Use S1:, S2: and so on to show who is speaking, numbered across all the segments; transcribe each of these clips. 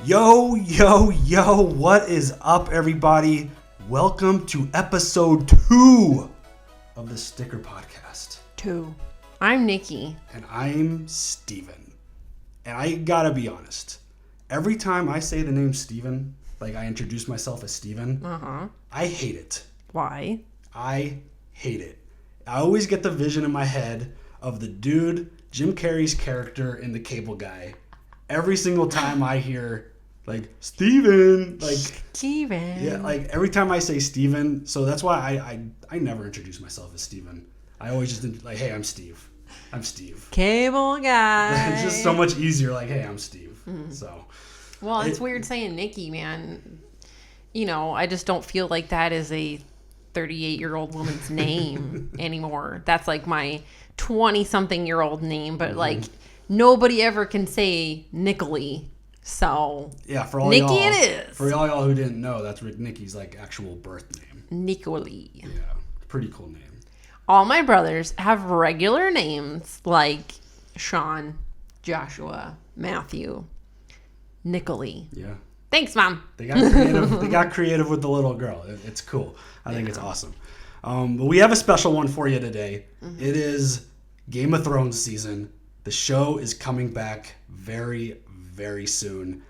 S1: Yo, what is up, everybody? Welcome to episode 2 of the Stikker Podcast.
S2: 2. I'm Nikki.
S1: And I'm Steven. And I gotta be honest, every time I say the name Steven, like I introduce myself as Steven, I hate it.
S2: Why?
S1: I hate it. I always get the vision in my head of the dude, Jim Carrey's character in The Cable Guy. Every single time I hear, like, Steven, like...
S2: Steven.
S1: Yeah, like, every time I say Steven, so that's why I never introduce myself as Steven. I always just, like, hey, I'm Steve. I'm Steve.
S2: Cable Guy.
S1: It's just so much easier, like, hey, I'm Steve. So...
S2: Well, it's weird saying Nikki, man. You know, I just don't feel like that is a 38-year-old woman's name anymore. That's, like, my 20-something-year-old name, but, like... Nobody ever can say Nickley, so
S1: yeah, for all
S2: Nikki
S1: y'all,
S2: it is.
S1: For all y'all who didn't know, that's Nikki's like actual birth name.
S2: Nickley.
S1: Yeah, pretty cool name.
S2: All my brothers have regular names like Sean, Joshua, Matthew, Nickley.
S1: Yeah.
S2: Thanks, Mom.
S1: They got creative. They got creative with the little girl. It's cool. I think it's awesome. But we have a special one for you today. It is Game of Thrones season. The show is coming back very, very soon.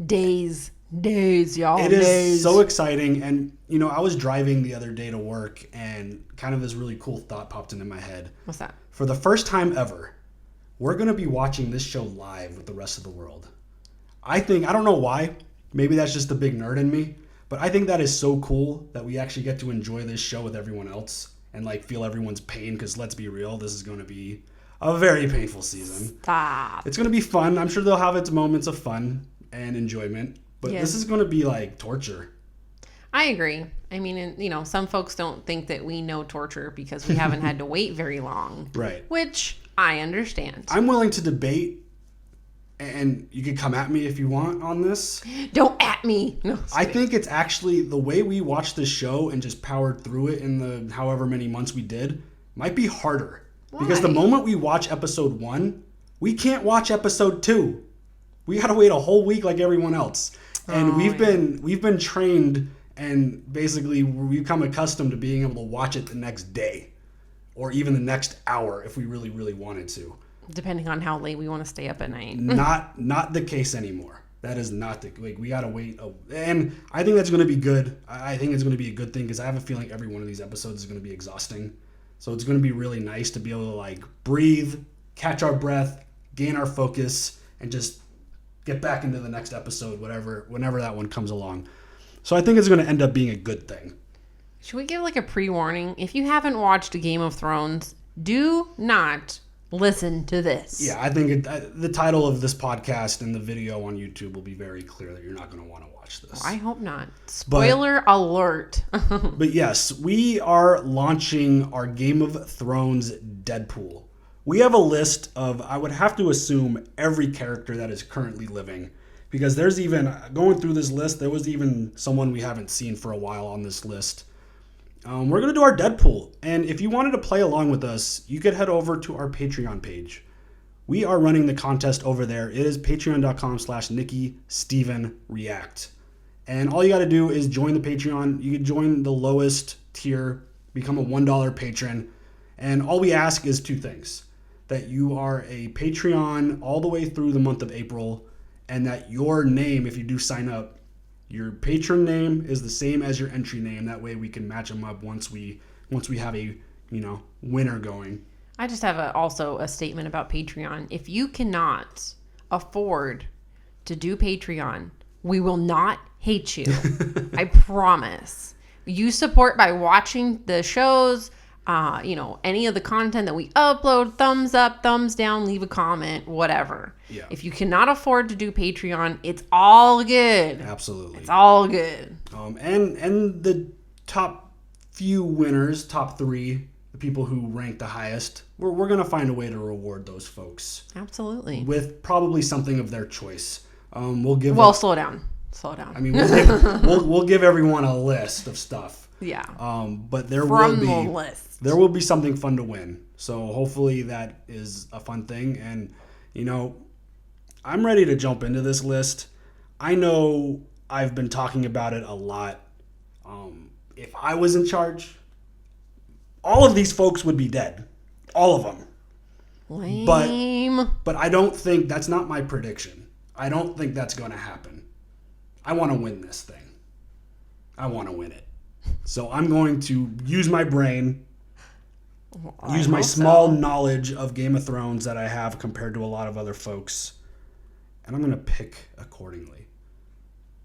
S1: Days, y'all. It is so exciting. And, you know, I was driving the other day to work and kind of this really cool thought popped into my head.
S2: What's that?
S1: For the first time ever, we're going to be watching this show live with the rest of the world. I don't know why. Maybe that's just the big nerd in me. But I think that is so cool that we actually get to enjoy this show with everyone else and, like, feel everyone's pain. Because let's be real, this is going to be a very painful season.
S2: Stop.
S1: It's going to be fun. I'm sure they'll have its moments of fun and enjoyment. But This is going to be like torture.
S2: I agree. I mean, you know, some folks don't think that we know torture because we haven't had to wait very long.
S1: Right.
S2: Which I understand.
S1: I'm willing to debate, and you can come at me if you want on this.
S2: Don't at me. No,
S1: I think it's actually the way we watched this show and just powered through it in the however many months we did might be harder. Because the moment we watch episode 1, we can't watch episode 2. We got to wait a whole week like everyone else. And we've been trained and basically we've become accustomed to being able to watch it the next day or even the next hour if we really, really wanted to.
S2: Depending on how late we want to stay up at night.
S1: Not the case anymore. That is not the like we got to wait. And I think that's going to be good. I think it's going to be a good thing because I have a feeling every one of these episodes is going to be exhausting. So it's going to be really nice to be able to like breathe, catch our breath, gain our focus, and just get back into the next episode, whenever that one comes along. So I think it's going to end up being a good thing.
S2: Should we give like a pre-warning? If you haven't watched Game of Thrones, do not listen to this.
S1: Yeah, I think the title of this podcast and the video on YouTube will be very clear that you're not going to want to watch this.
S2: I hope not. Spoiler alert.
S1: But yes, we are launching our Game of Thrones Deadpool. We have a list of, I would have to assume, every character that is currently living. Because there's even, going through this list, there was even someone we haven't seen for a while on this list. We're going to do our Deadpool. And if you wanted to play along with us, you could head over to our Patreon page. We are running the contest over there. It is patreon.com/NikkiStevenReact. And all you got to do is join the Patreon. You can join the lowest tier, become a $1 patron. And all we ask is 2 things. That you are a Patreon all the way through the month of April. And that your name, if you do sign up, your patron name is the same as your entry name. That way we can match them up once we have a, winner going.
S2: I just have also a statement about Patreon. If you cannot afford to do Patreon, we will not hate you. I promise. You support by watching the shows, any of the content that we upload, thumbs up, thumbs down, leave a comment, whatever.
S1: Yeah.
S2: If you cannot afford to do Patreon, it's all good.
S1: Absolutely.
S2: It's all good.
S1: And the top few winners, top 3, the people who rank the highest, we're going to find a way to reward those folks.
S2: Absolutely.
S1: With probably something of their choice. Slow
S2: down. I
S1: mean, we'll give everyone a list of stuff.
S2: Yeah.
S1: But there will be something fun to win. So hopefully that is a fun thing. And, I'm ready to jump into this list. I know I've been talking about it a lot. If I was in charge, all of these folks would be dead. All of them.
S2: Lame.
S1: But I don't think, that's not my prediction. I don't think that's going to happen. I want to win this thing. I want to win it. So I'm going to use my brain, use my small knowledge of Game of Thrones that I have compared to a lot of other folks, and I'm going to pick accordingly.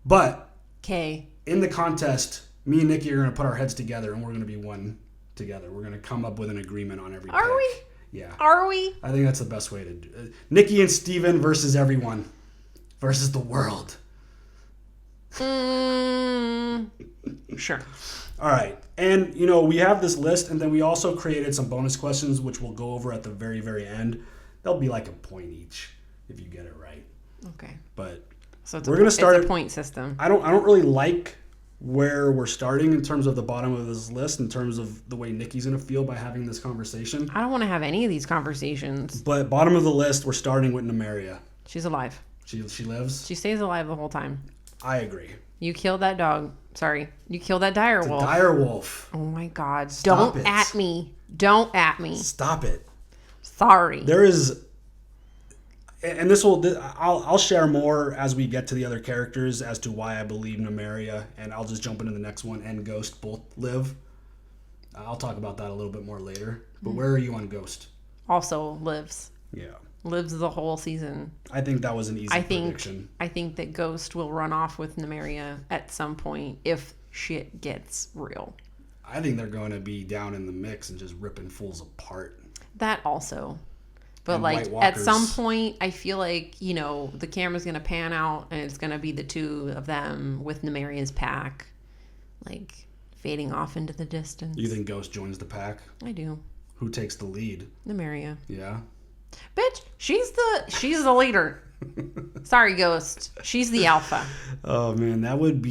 S1: But
S2: in
S1: the contest, me and Nikki are going to put our heads together, and we're going to be one together. We're going to come up with an agreement on every pick.
S2: Are we?
S1: Yeah.
S2: Are we?
S1: I think that's the best way to do it. Nikki and Steven versus everyone. Versus the world.
S2: Sure.
S1: All right. And, you know, we have this list, and then we also created some bonus questions, which we'll go over at the very, very end. They'll be like a point each if you get it right.
S2: Okay.
S1: But
S2: so
S1: we're going to start
S2: it's a point system.
S1: I don't really like where we're starting in terms of the bottom of this list, in terms of the way Nikki's going to feel by having this conversation.
S2: I don't want to have any of these conversations.
S1: But bottom of the list, we're starting with Nymeria.
S2: She's alive.
S1: She lives?
S2: She stays alive the whole time.
S1: I agree.
S2: You killed that dog. Sorry. You killed that direwolf.
S1: It's a direwolf.
S2: Oh my God.
S1: Stop
S2: Don't
S1: it.
S2: at me. Don't at me.
S1: Stop it.
S2: Sorry.
S1: There is, and I'll share more as we get to the other characters as to why I believe Nymeria, and I'll just jump into the next one, and Ghost both live. I'll talk about that a little bit more later. But where are you on Ghost?
S2: Also lives.
S1: Yeah.
S2: Lives the whole season.
S1: I think that was an easy prediction.
S2: I think that Ghost will run off with Nymeria at some point if shit gets real.
S1: I think they're going to be down in the mix and just ripping fools apart.
S2: That also. But
S1: And
S2: like
S1: White Walkers.
S2: at some point, I feel like, you know, the camera's going to pan out and it's going to be the two of them with Nymeria's pack, like fading off into the distance.
S1: You think Ghost joins the pack?
S2: I do.
S1: Who takes the lead?
S2: Nymeria.
S1: Yeah.
S2: Bitch, she's the leader. Sorry, Ghost. She's the alpha.
S1: Oh man, that would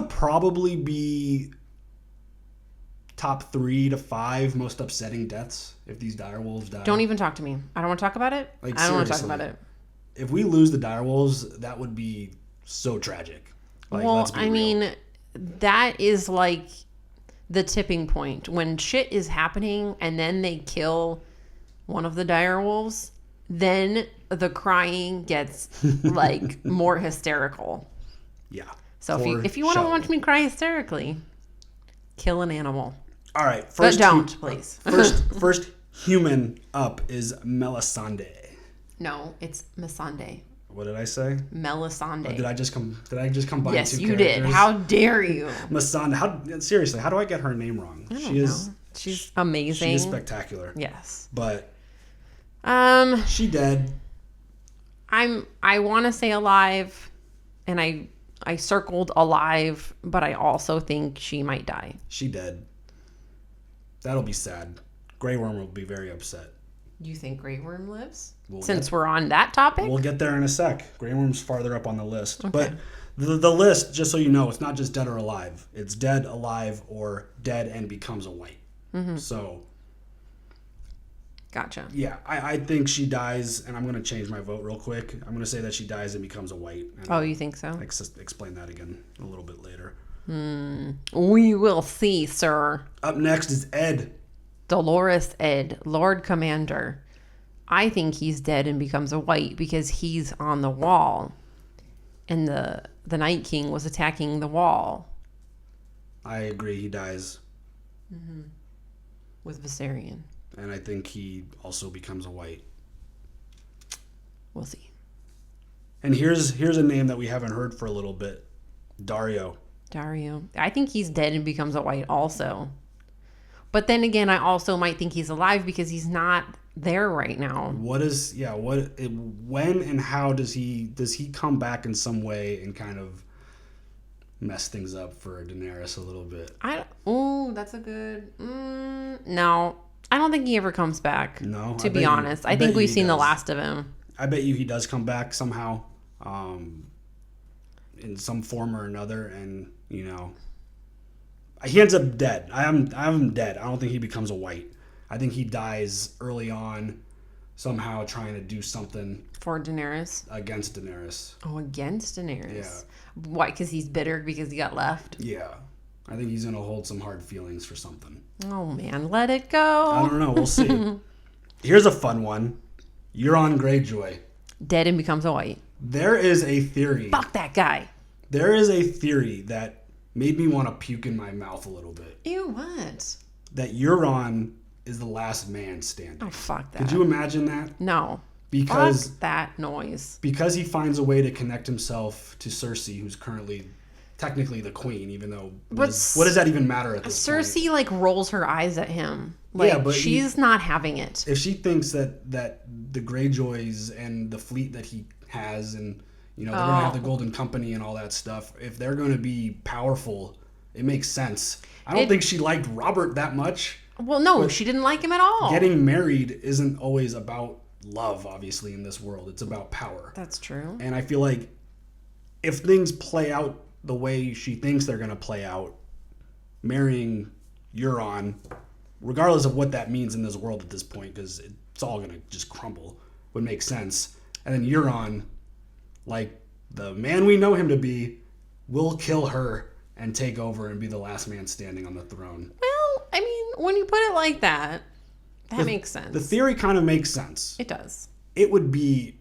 S1: probably be top 3 to 5 most upsetting deaths if these direwolves die.
S2: Don't even talk to me. I don't want to talk about it.
S1: Like,
S2: I don't want to talk
S1: seriously.
S2: about it.
S1: If we lose the direwolves, that would be so tragic. Like,
S2: Well,
S1: let's be
S2: I
S1: real.
S2: mean, that is like the tipping point. When shit is happening and then they kill one of the direwolves, then the crying gets like more hysterical.
S1: Yeah.
S2: So if you want to watch me cry hysterically, kill an animal.
S1: All right.
S2: But don't, please.
S1: First human up is Melisande.
S2: No, it's Missandei.
S1: What did I say?
S2: Melisande.
S1: Did I just combine
S2: Yes,
S1: two
S2: you
S1: characters?
S2: did. How dare you?
S1: Melisande. Seriously, how do I get her name wrong?
S2: I don't know. She's amazing.
S1: She is spectacular.
S2: Yes.
S1: But
S2: she
S1: dead.
S2: I want to say alive, and I circled alive, but I also think she might die.
S1: She dead. That'll be sad. Grey Worm will be very upset.
S2: You think Grey Worm lives?
S1: Since
S2: we're on that topic?
S1: We'll get there in a sec. Grey Worm's farther up on the list.
S2: Okay.
S1: But the list, just so you know, it's not just dead or alive. It's dead, alive, or dead and becomes a white. Mm-hmm. So,
S2: gotcha.
S1: yeah, I think she dies, and I'm going to change my vote real quick. I'm going to say that she dies and becomes a white. And
S2: Oh, you think so?
S1: I'll explain that again a little bit later.
S2: We will see, sir.
S1: Up next is Ed.
S2: Dolores Ed, Lord Commander. I think he's dead and becomes a white because he's on the wall. And the Night King was attacking the wall.
S1: I agree, he dies.
S2: Mm-hmm. With Viserion.
S1: And I think he also becomes a white.
S2: We'll see.
S1: And here's a name that we haven't heard for a little bit. Dario.
S2: I think he's dead and becomes a white also. But then again, I also might think he's alive because he's not there right now.
S1: When and how does he come back in some way and kind of mess things up for Daenerys a little bit?
S2: That's a good... no, I don't think he ever comes back.
S1: No?
S2: To be honest. I think we've seen the last of him.
S1: I bet you he does come back somehow. In some form or another, and he ends up dead. I have him dead. I don't think he becomes a white. I think he dies early on, somehow trying to do something
S2: For Daenerys.
S1: against Daenerys.
S2: Oh, against Daenerys.
S1: Yeah.
S2: Why? Because he's bitter because he got left?
S1: Yeah. I think he's going to hold some hard feelings for something.
S2: Oh, man. Let it go.
S1: I don't know. We'll see. Here's a fun one. Euron Greyjoy.
S2: Dead and becomes a white.
S1: There is a theory.
S2: Fuck that guy.
S1: There is a theory that made me want to puke in my mouth a little bit.
S2: Ew, what?
S1: That Euron is the last man standing.
S2: Oh, fuck that.
S1: Could you imagine that?
S2: No.
S1: Because
S2: fuck that noise.
S1: Because he finds a way to connect himself to Cersei, who's currently technically the queen, even though what does that even matter at this point?
S2: Cersei like rolls her eyes at him. Like, yeah, but she's not having it.
S1: If she thinks that the Greyjoys and the fleet that he has, and they're gonna have the Golden Company and all that stuff, if they're gonna be powerful, it makes sense. I don't think she liked Robert that much.
S2: Well, no, she didn't like him at all.
S1: Getting married isn't always about love, obviously, in this world. It's about power.
S2: That's true.
S1: And I feel like if things play out the way she thinks they're going to play out, marrying Euron, regardless of what that means in this world at this point, because it's all going to just crumble, would make sense. And then Euron, like the man we know him to be, will kill her and take over and be the last man standing on the throne.
S2: Well, I mean, when you put it like that, that makes sense.
S1: The theory kind of makes sense.
S2: It does.
S1: It would be,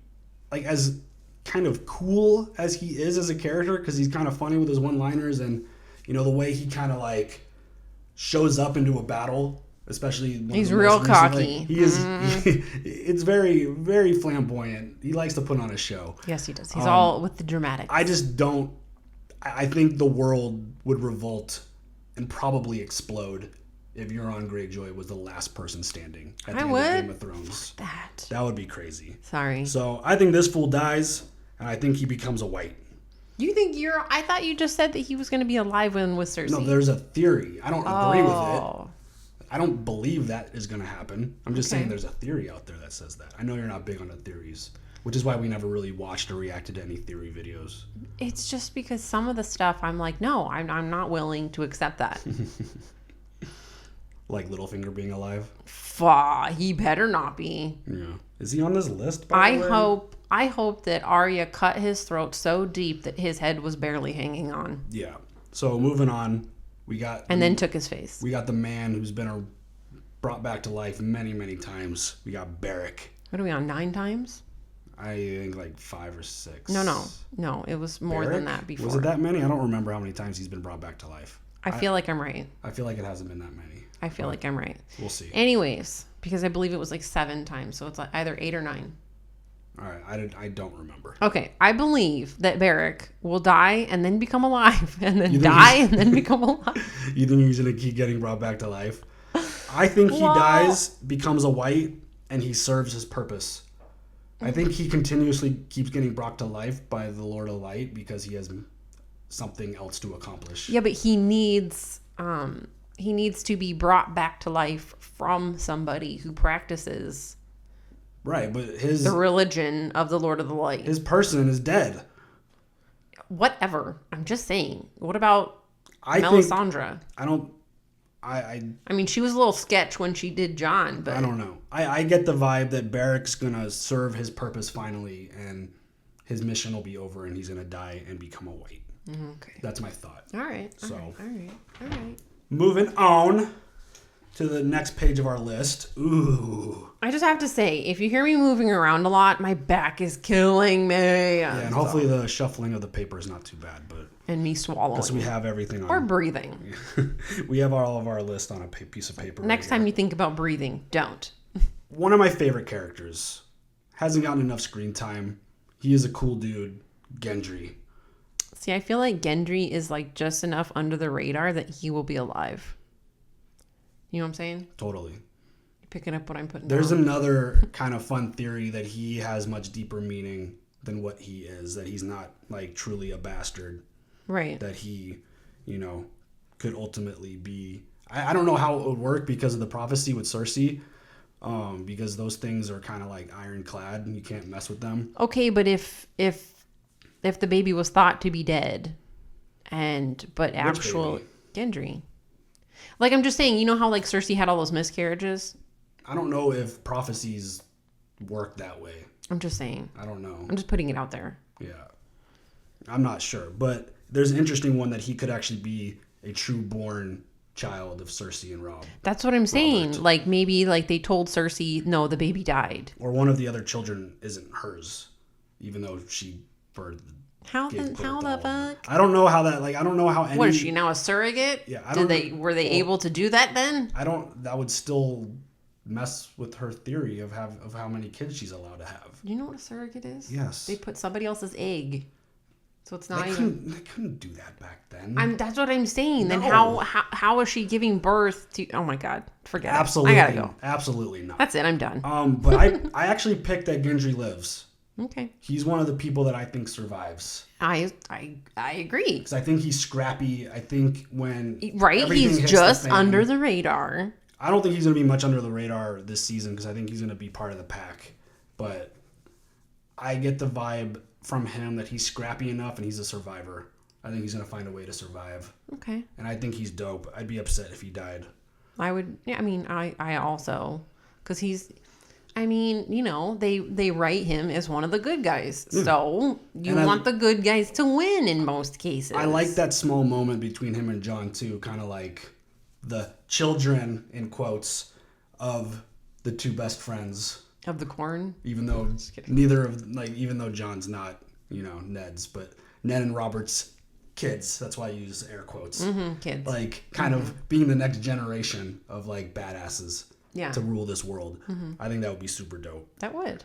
S1: like, as kind of cool as he is as a character, because he's kind of funny with his one-liners, and, the way he kind of, like, shows up into a battle, especially...
S2: He's real cocky.
S1: He is... It's very, very flamboyant. He likes to put on a show.
S2: Yes, he does. He's all with the dramatics.
S1: I just don't... I think the world would revolt and probably explode if Euron Greyjoy was the last person standing at the end of Game of Thrones. That would be crazy.
S2: Sorry.
S1: So I think this fool dies, and I think he becomes a white.
S2: You think I thought you just said that he was going to be alive with Cersei.
S1: No, there's a theory. I don't agree with it. I don't believe that is going to happen. I'm just saying there's a theory out there that says that. I know you're not big on the theories, which is why we never really watched or reacted to any theory videos.
S2: It's just because some of the stuff I'm like, no, I'm not willing to accept that.
S1: Like Littlefinger being alive?
S2: He better not be.
S1: Yeah. Is he on this list, by the way?
S2: I hope that Arya cut his throat so deep that his head was barely hanging on.
S1: Yeah. So moving on,
S2: then took his face.
S1: We got the man who's been brought back to life many, many times. We got Beric.
S2: What are we on, 9 times?
S1: I think like 5 or 6.
S2: No. It was more than that before.
S1: Was it that many? I don't remember how many times he's been brought back to life.
S2: I feel like I'm right.
S1: I feel like it hasn't been that many.
S2: I feel like I'm right.
S1: We'll see.
S2: Anyways, because I believe it was like 7 times, so it's like either 8 or 9.
S1: All right, I don't remember.
S2: Okay, I believe that Beric will die and then become alive, and then die and then become alive.
S1: You think he's gonna keep getting brought back to life? I think he dies, becomes a white, and he serves his purpose. I think he continuously keeps getting brought to life by the Lord of Light because he has something else to accomplish.
S2: Yeah, but he needs to be brought back to life from somebody who practices
S1: right, but
S2: the religion of the Lord of the Light.
S1: His person is dead.
S2: Whatever. I'm just saying. What about Melisandre? I mean, she was a little sketch when she did Jon, but
S1: I don't know. I get the vibe that Beric's gonna serve his purpose finally, and his mission will be over, and he's gonna die and become a white.
S2: Okay,
S1: that's my thought.
S2: All right. All right.
S1: Moving on to the next page of our list. Ooh.
S2: I just have to say, if you hear me moving around a lot, my back is killing me.
S1: Yeah, and hopefully the shuffling of the paper is not too bad, but
S2: and me swallowing.
S1: Because we have everything on.
S2: Or breathing.
S1: We have all of our list on a piece of paper.
S2: Next time you think about breathing, don't.
S1: One of my favorite characters. Hasn't gotten enough screen time. He is a cool dude. Gendry.
S2: See, I feel like Gendry is like just enough under the radar that he will be alive. You know what I'm saying?
S1: Totally.
S2: You're picking up what I'm putting
S1: There's
S2: down.
S1: another kind of fun theory that he has much deeper meaning than what he is. That he's not like truly a bastard.
S2: Right.
S1: That he, could ultimately be... I don't know how it would work because of the prophecy with Cersei. Because those things are kind of like ironclad and you can't mess with them.
S2: Okay, but if the baby was thought to be dead, but actual Gendry, like I'm just saying, you know how like Cersei had all those miscarriages.
S1: I don't know if prophecies work that way.
S2: I'm just saying.
S1: I don't know.
S2: I'm just putting it out there.
S1: Yeah. I'm not sure. But there's an interesting one that he could actually be a true born child of Cersei and Rob.
S2: That's what I'm saying. Like, maybe like they told Cersei, no, the baby died.
S1: Or one of the other children isn't hers, even though she birthed.
S2: How the fuck?
S1: I don't know how that, like, I don't know how any...
S2: What, is she now a surrogate?
S1: Yeah.
S2: Were they able to do that then?
S1: That would still mess with her theory of how many kids she's allowed to have.
S2: Do you know what a surrogate is?
S1: Yes.
S2: They put somebody else's egg. So it's not
S1: They couldn't do that back then.
S2: That's what I'm saying.
S1: No.
S2: Then how is she giving birth to... Oh my God. Forget
S1: Absolutely.
S2: it. I gotta go.
S1: Absolutely not.
S2: That's it. I'm done.
S1: But I actually picked that Gendry lives.
S2: Okay.
S1: He's one of the people that I think survives.
S2: I agree.
S1: Because I think he's scrappy. I think when...
S2: Right? He's just under the radar.
S1: I don't think he's going to be much under the radar this season because I think he's going to be part of the pack. But I get the vibe from him that he's scrappy enough and he's a survivor. I think he's going to find a way to survive.
S2: Okay.
S1: And I think he's dope. I'd be upset if he died.
S2: I would... Yeah, I mean, I also... Because he's... I mean, you know, they write him as one of the good guys. So you want the good guys to win in most cases.
S1: I like that small moment between him and Jon too, kind of like the children in quotes of the two best friends
S2: of the corn.
S1: Even though even though Jon's not, you know, Ned's, but Ned and Robert's kids. That's why I use air quotes.
S2: Kids.
S1: Like kind of being the next generation of like badasses.
S2: Yeah.
S1: To rule this world. I think that would be super dope.
S2: That would.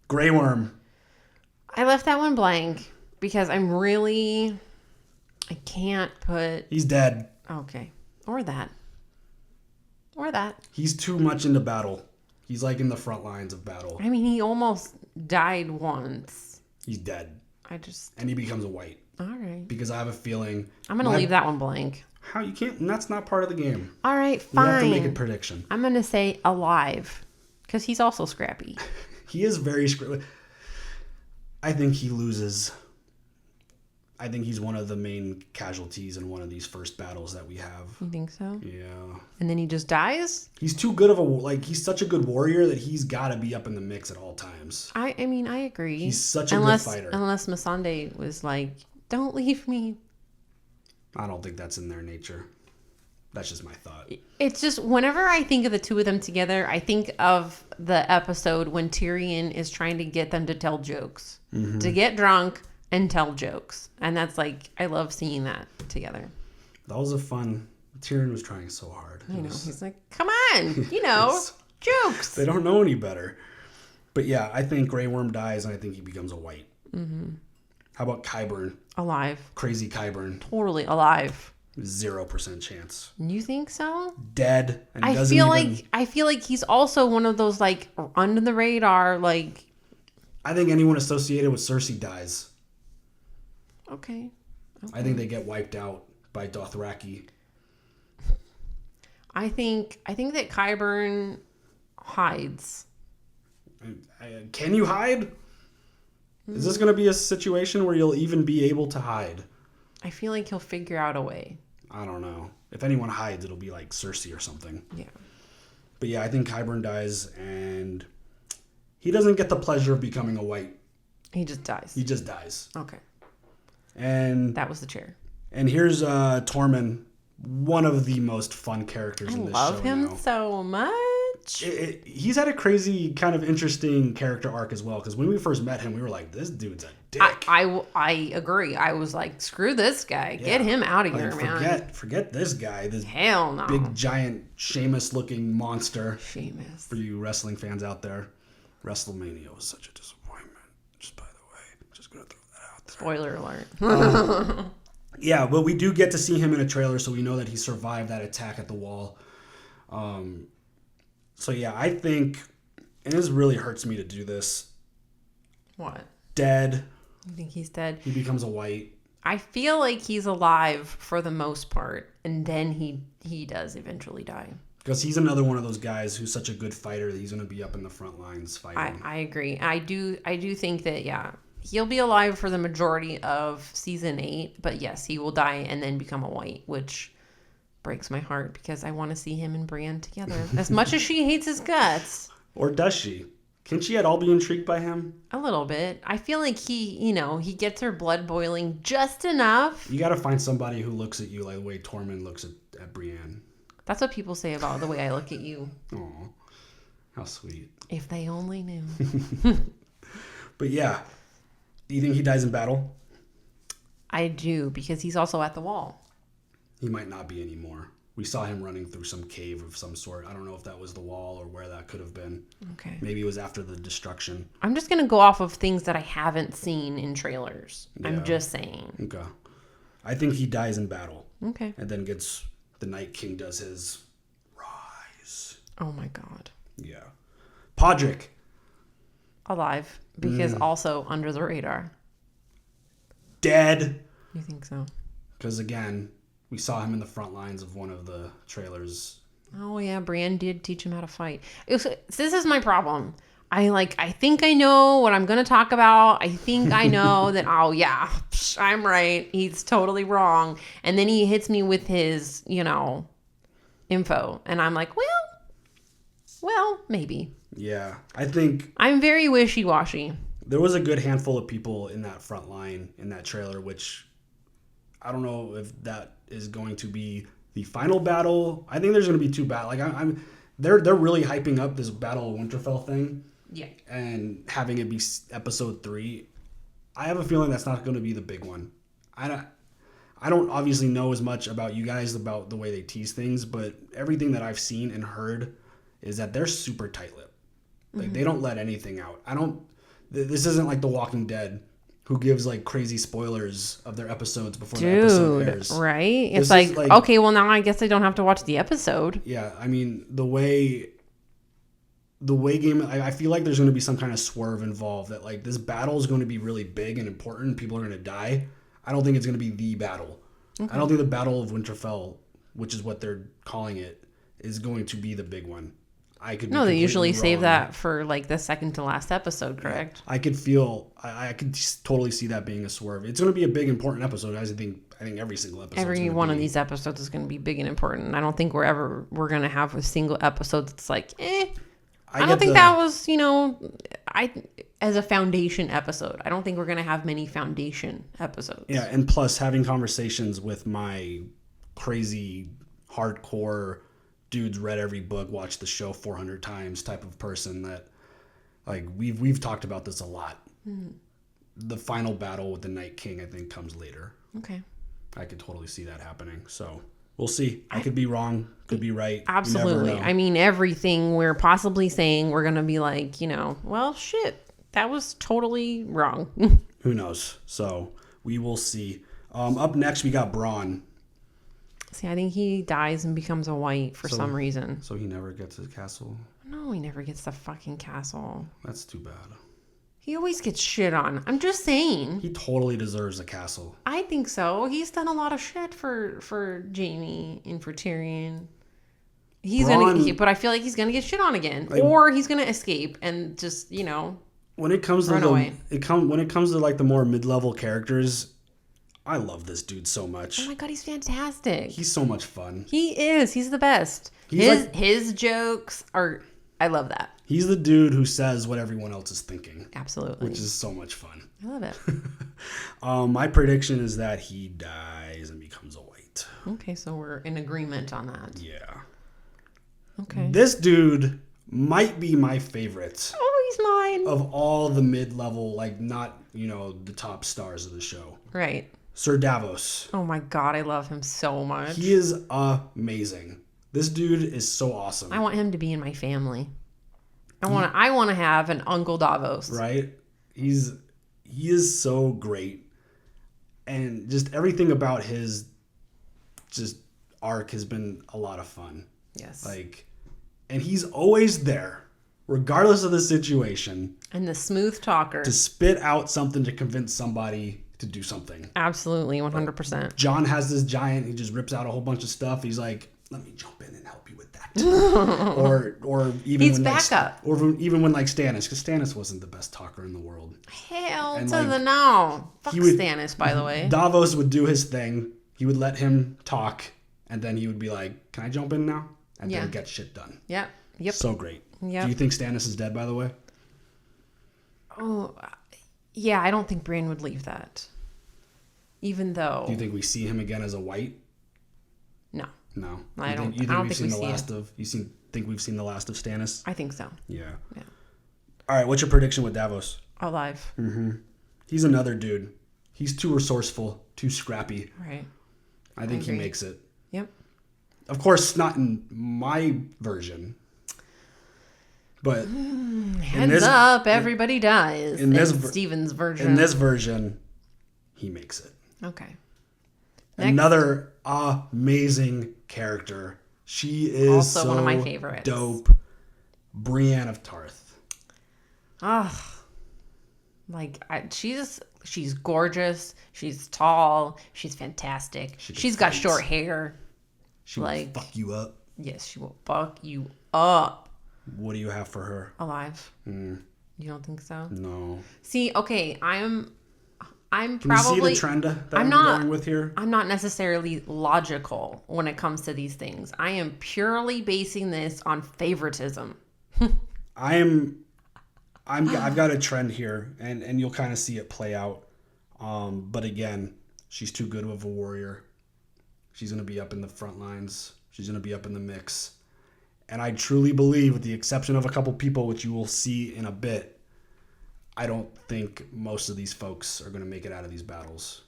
S1: Grey Worm.
S2: I left that one blank because I can't put...
S1: He's dead.
S2: Okay. Or that.
S1: He's too much into battle. He's like in the front lines of battle.
S2: I mean, he almost died once.
S1: He's dead. And he becomes a white.
S2: All right.
S1: Because I have a feeling...
S2: I'm going to leave that one blank.
S1: How you can't? And that's not part of the game.
S2: All right, fine.
S1: You have to make a prediction.
S2: I'm going to say alive. Because he's also scrappy.
S1: He is very scrappy. I think he loses. I think he's one of the main casualties in one of these first battles that we have.
S2: You think so?
S1: Yeah.
S2: And then he just dies?
S1: He's too good of he's such a good warrior that he's got to be up in the mix at all times.
S2: I mean, I agree.
S1: He's such a good fighter.
S2: Unless Missandei was like, don't leave me.
S1: I don't think that's in their nature. That's just my thought.
S2: It's just whenever I think of the two of them together, I think of the episode when Tyrion is trying to get them to tell jokes, to get drunk and tell jokes. And that's like, I love seeing that together.
S1: That was a fun... Tyrion was trying so hard.
S2: I know. He's like, come on, you know, jokes.
S1: They don't know any better. But yeah, I think Grey Worm dies and I think he becomes a white. How about Qyburn?
S2: Alive.
S1: Crazy Qyburn.
S2: Totally alive.
S1: 0% chance.
S2: You think so?
S1: Dead. And
S2: I feel like he's also one of those like under the radar like.
S1: I think anyone associated with Cersei dies.
S2: Okay.
S1: I think they get wiped out by Dothraki.
S2: I think that Qyburn hides.
S1: Can you hide? Is this going to be a situation where you'll even be able to hide?
S2: I feel like he'll figure out a way.
S1: I don't know. If anyone hides, it'll be like Cersei or something.
S2: Yeah.
S1: But yeah, I think Qyburn dies, and he doesn't get the pleasure of becoming a white.
S2: He just dies.
S1: He just dies.
S2: Okay.
S1: And
S2: that was the chair.
S1: And here's Tormund, one of the most fun characters in this show. I love
S2: him so much.
S1: He's had a crazy kind of interesting character arc as well, because when we first met him, we were like, this dude's a dick.
S2: I agree. I was like, screw this guy. Yeah. Get him out of here, man.
S1: Forget this guy. This
S2: hell no.
S1: Big, giant, Sheamus-looking monster.
S2: Sheamus.
S1: For you wrestling fans out there. WrestleMania was such a disappointment. Just by the way. Just going to throw that out there.
S2: Spoiler alert.
S1: Yeah, but we do get to see him in a trailer, so we know that he survived that attack at the wall. So yeah, I think, and this really hurts me to do this.
S2: What?
S1: Dead.
S2: You think he's dead?
S1: He becomes a white.
S2: I feel like he's alive for the most part, and then he does eventually die.
S1: Because he's another one of those guys who's such a good fighter that he's going to be up in the front lines fighting.
S2: I agree. I do think that, yeah, he'll be alive for the majority of season 8, but yes, he will die and then become a white, which breaks my heart because I want to see him and Brienne together. As much as she hates his guts.
S1: Or does she? Can she at all be intrigued by him?
S2: A little bit. I feel like he gets her blood boiling just enough.
S1: You got to find somebody who looks at you like the way Thurman looks at Brienne.
S2: That's what people say about the way I look at you.
S1: Aw, how sweet.
S2: If they only knew.
S1: But yeah, do you think he dies in battle?
S2: I do, because he's also at the wall.
S1: He might not be anymore. We saw him running through some cave of some sort. I don't know if that was the wall or where that could have been.
S2: Okay.
S1: Maybe it was after the destruction.
S2: I'm just going to go off of things that I haven't seen in trailers. Yeah. I'm just saying.
S1: Okay. I think he dies in battle.
S2: Okay.
S1: And then the Night King does his rise.
S2: Oh my God.
S1: Yeah. Podrick.
S2: Alive. Because also under the radar.
S1: Dead.
S2: You think so?
S1: Because again, we saw him in the front lines of one of the trailers.
S2: Oh yeah, Brienne did teach him how to fight. This is my problem. I think I know what I'm going to talk about. I think I know that, oh yeah, I'm right. He's totally wrong. And then he hits me with his, info. And I'm like, well, maybe.
S1: Yeah, I think...
S2: I'm very wishy-washy.
S1: There was a good handful of people in that front line in that trailer, which I don't know if that is going to be the final battle. I think there's going to be two battles. Like they're really hyping up this Battle of Winterfell thing.
S2: Yeah.
S1: And having it be episode 3. I have a feeling that's not going to be the big one. I don't obviously know as much about you guys about the way they tease things, but everything that I've seen and heard is that they're super tight-lipped. Like they don't let anything out. This isn't like The Walking Dead, who gives like crazy spoilers of their episodes before the episode airs.
S2: Right? It's like, okay, well now I guess I don't have to watch the episode.
S1: Yeah, I mean the way I feel like there's going to be some kind of swerve involved that like this battle is going to be really big and important. People are going to die. I don't think it's going to be the battle. Okay. I don't think the Battle of Winterfell, which is what they're calling it, is going to be the big one.
S2: No, they usually save that for like the second to last episode, correct?
S1: Yeah, I could totally see that being a swerve. It's going to be a big important episode. I think every single episode.
S2: Every one of these episodes is going to be big and important. I don't think we're going to have a single episode that's like, I don't think that was, as a foundation episode. I don't think we're going to have many foundation episodes.
S1: Yeah, and plus having conversations with my crazy hardcore dudes read every book, watched the show 400 times type of person that like we've talked about this a lot. Mm-hmm. The final battle with the Night King I think comes later.
S2: Okay.
S1: I could totally see that happening. So we'll see. I could be wrong, could be right.
S2: Absolutely. I mean, everything we're possibly saying, we're going to be like, well, shit, that was totally wrong.
S1: Who knows? So we will see. Up next, we got Bronn.
S2: See, I think he dies and becomes a white for some reason.
S1: So he never gets his castle?
S2: No, he never gets the fucking castle.
S1: That's too bad.
S2: He always gets shit on. I'm just saying.
S1: He totally deserves a castle.
S2: I think so. He's done a lot of shit for Jaime and for Tyrion. But I feel like he's gonna get shit on again, or he's gonna escape and just
S1: when it comes
S2: run away.
S1: When it comes to like the more mid-level characters, I love this dude so much.
S2: Oh my God, he's fantastic.
S1: He's so much fun.
S2: He is. He's the best. His jokes are. I love that.
S1: He's the dude who says what everyone else is thinking.
S2: Absolutely.
S1: Which is so much fun.
S2: I love it.
S1: My prediction is that he dies and becomes a white.
S2: Okay, so we're in agreement on that.
S1: Yeah.
S2: Okay.
S1: This dude might be my favorite.
S2: Oh, he's mine.
S1: Of all the mid-level, like not, the top stars of the show.
S2: Right.
S1: Sir Davos.
S2: Oh my God, I love him so much.
S1: He is amazing. This dude is so awesome.
S2: I want him to be in my family. I want to have an Uncle Davos.
S1: Right? He is so great. And just everything about his just arc has been a lot of fun.
S2: Yes.
S1: And he's always there, regardless of the situation.
S2: And the smooth talker.
S1: To spit out something to convince somebody to do something.
S2: Absolutely, 100%.
S1: Jon has this giant, he just rips out a whole bunch of stuff. He's like, let me jump in and help you with that. or even
S2: he's backup.
S1: Or even when Stannis, because Stannis wasn't the best talker in the world.
S2: Hell to the no. Fuck Stannis, by the way.
S1: Davos would do his thing. He would let him talk, and then he would be like, can I jump in now? And then get shit done.
S2: Yep.
S1: So great.
S2: Yep.
S1: Do you think Stannis is dead, by the way?
S2: Oh, yeah, I don't think Brienne would leave that. Even though...
S1: Do you think we see him again as a white?
S2: No.
S1: No.
S2: I don't
S1: think
S2: think we see him.
S1: Think we've seen the last of Stannis?
S2: I think so.
S1: Yeah.
S2: Yeah.
S1: All right, what's your prediction with Davos?
S2: Alive.
S1: Mm-hmm. He's another dude. He's too resourceful, too scrappy.
S2: Right.
S1: I think he makes it.
S2: Yep.
S1: Of course, not in my version. But
S2: Heads up, everybody dies. In Steven's version.
S1: In this version, he makes it.
S2: Okay.
S1: Next. Another amazing character. She is also
S2: one of my favorites.
S1: Dope. Brienne of Tarth.
S2: She's gorgeous. She's tall. She's fantastic. She's got short hair.
S1: She will fuck you up.
S2: Yes, she will fuck you up.
S1: What do you have for her?
S2: Alive. You don't think so?
S1: No.
S2: See, okay, I'm
S1: Can
S2: probably...
S1: you see the trend that I'm going with here?
S2: I'm not necessarily logical when it comes to these things. I am purely basing this on favoritism.
S1: I've got a trend here, and you'll kind of see it play out. But again, she's too good of a warrior. She's going to be up in the front lines. She's going to be up in the mix. And I truly believe, with the exception of a couple people, which you will see in a bit, I don't think most of these folks are going to make it out of these battles.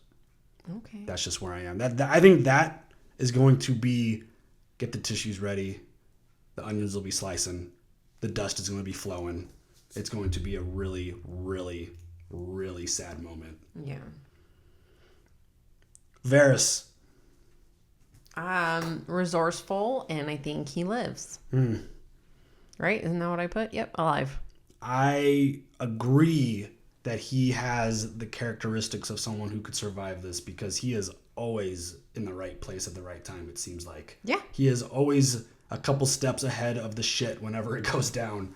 S2: Okay.
S1: That's just where I am. I think that is going to be, get the tissues ready. The onions will be slicing. The dust is going to be flowing. It's going to be a really, really, really sad moment.
S2: Yeah.
S1: Varys.
S2: Resourceful, and I think he lives. Right? Isn't that what I put? Yep, alive.
S1: I agree that he has the characteristics of someone who could survive this, because he is always in the right place at the right time, it seems like.
S2: Yeah.
S1: He is always a couple steps ahead of the shit whenever it goes down.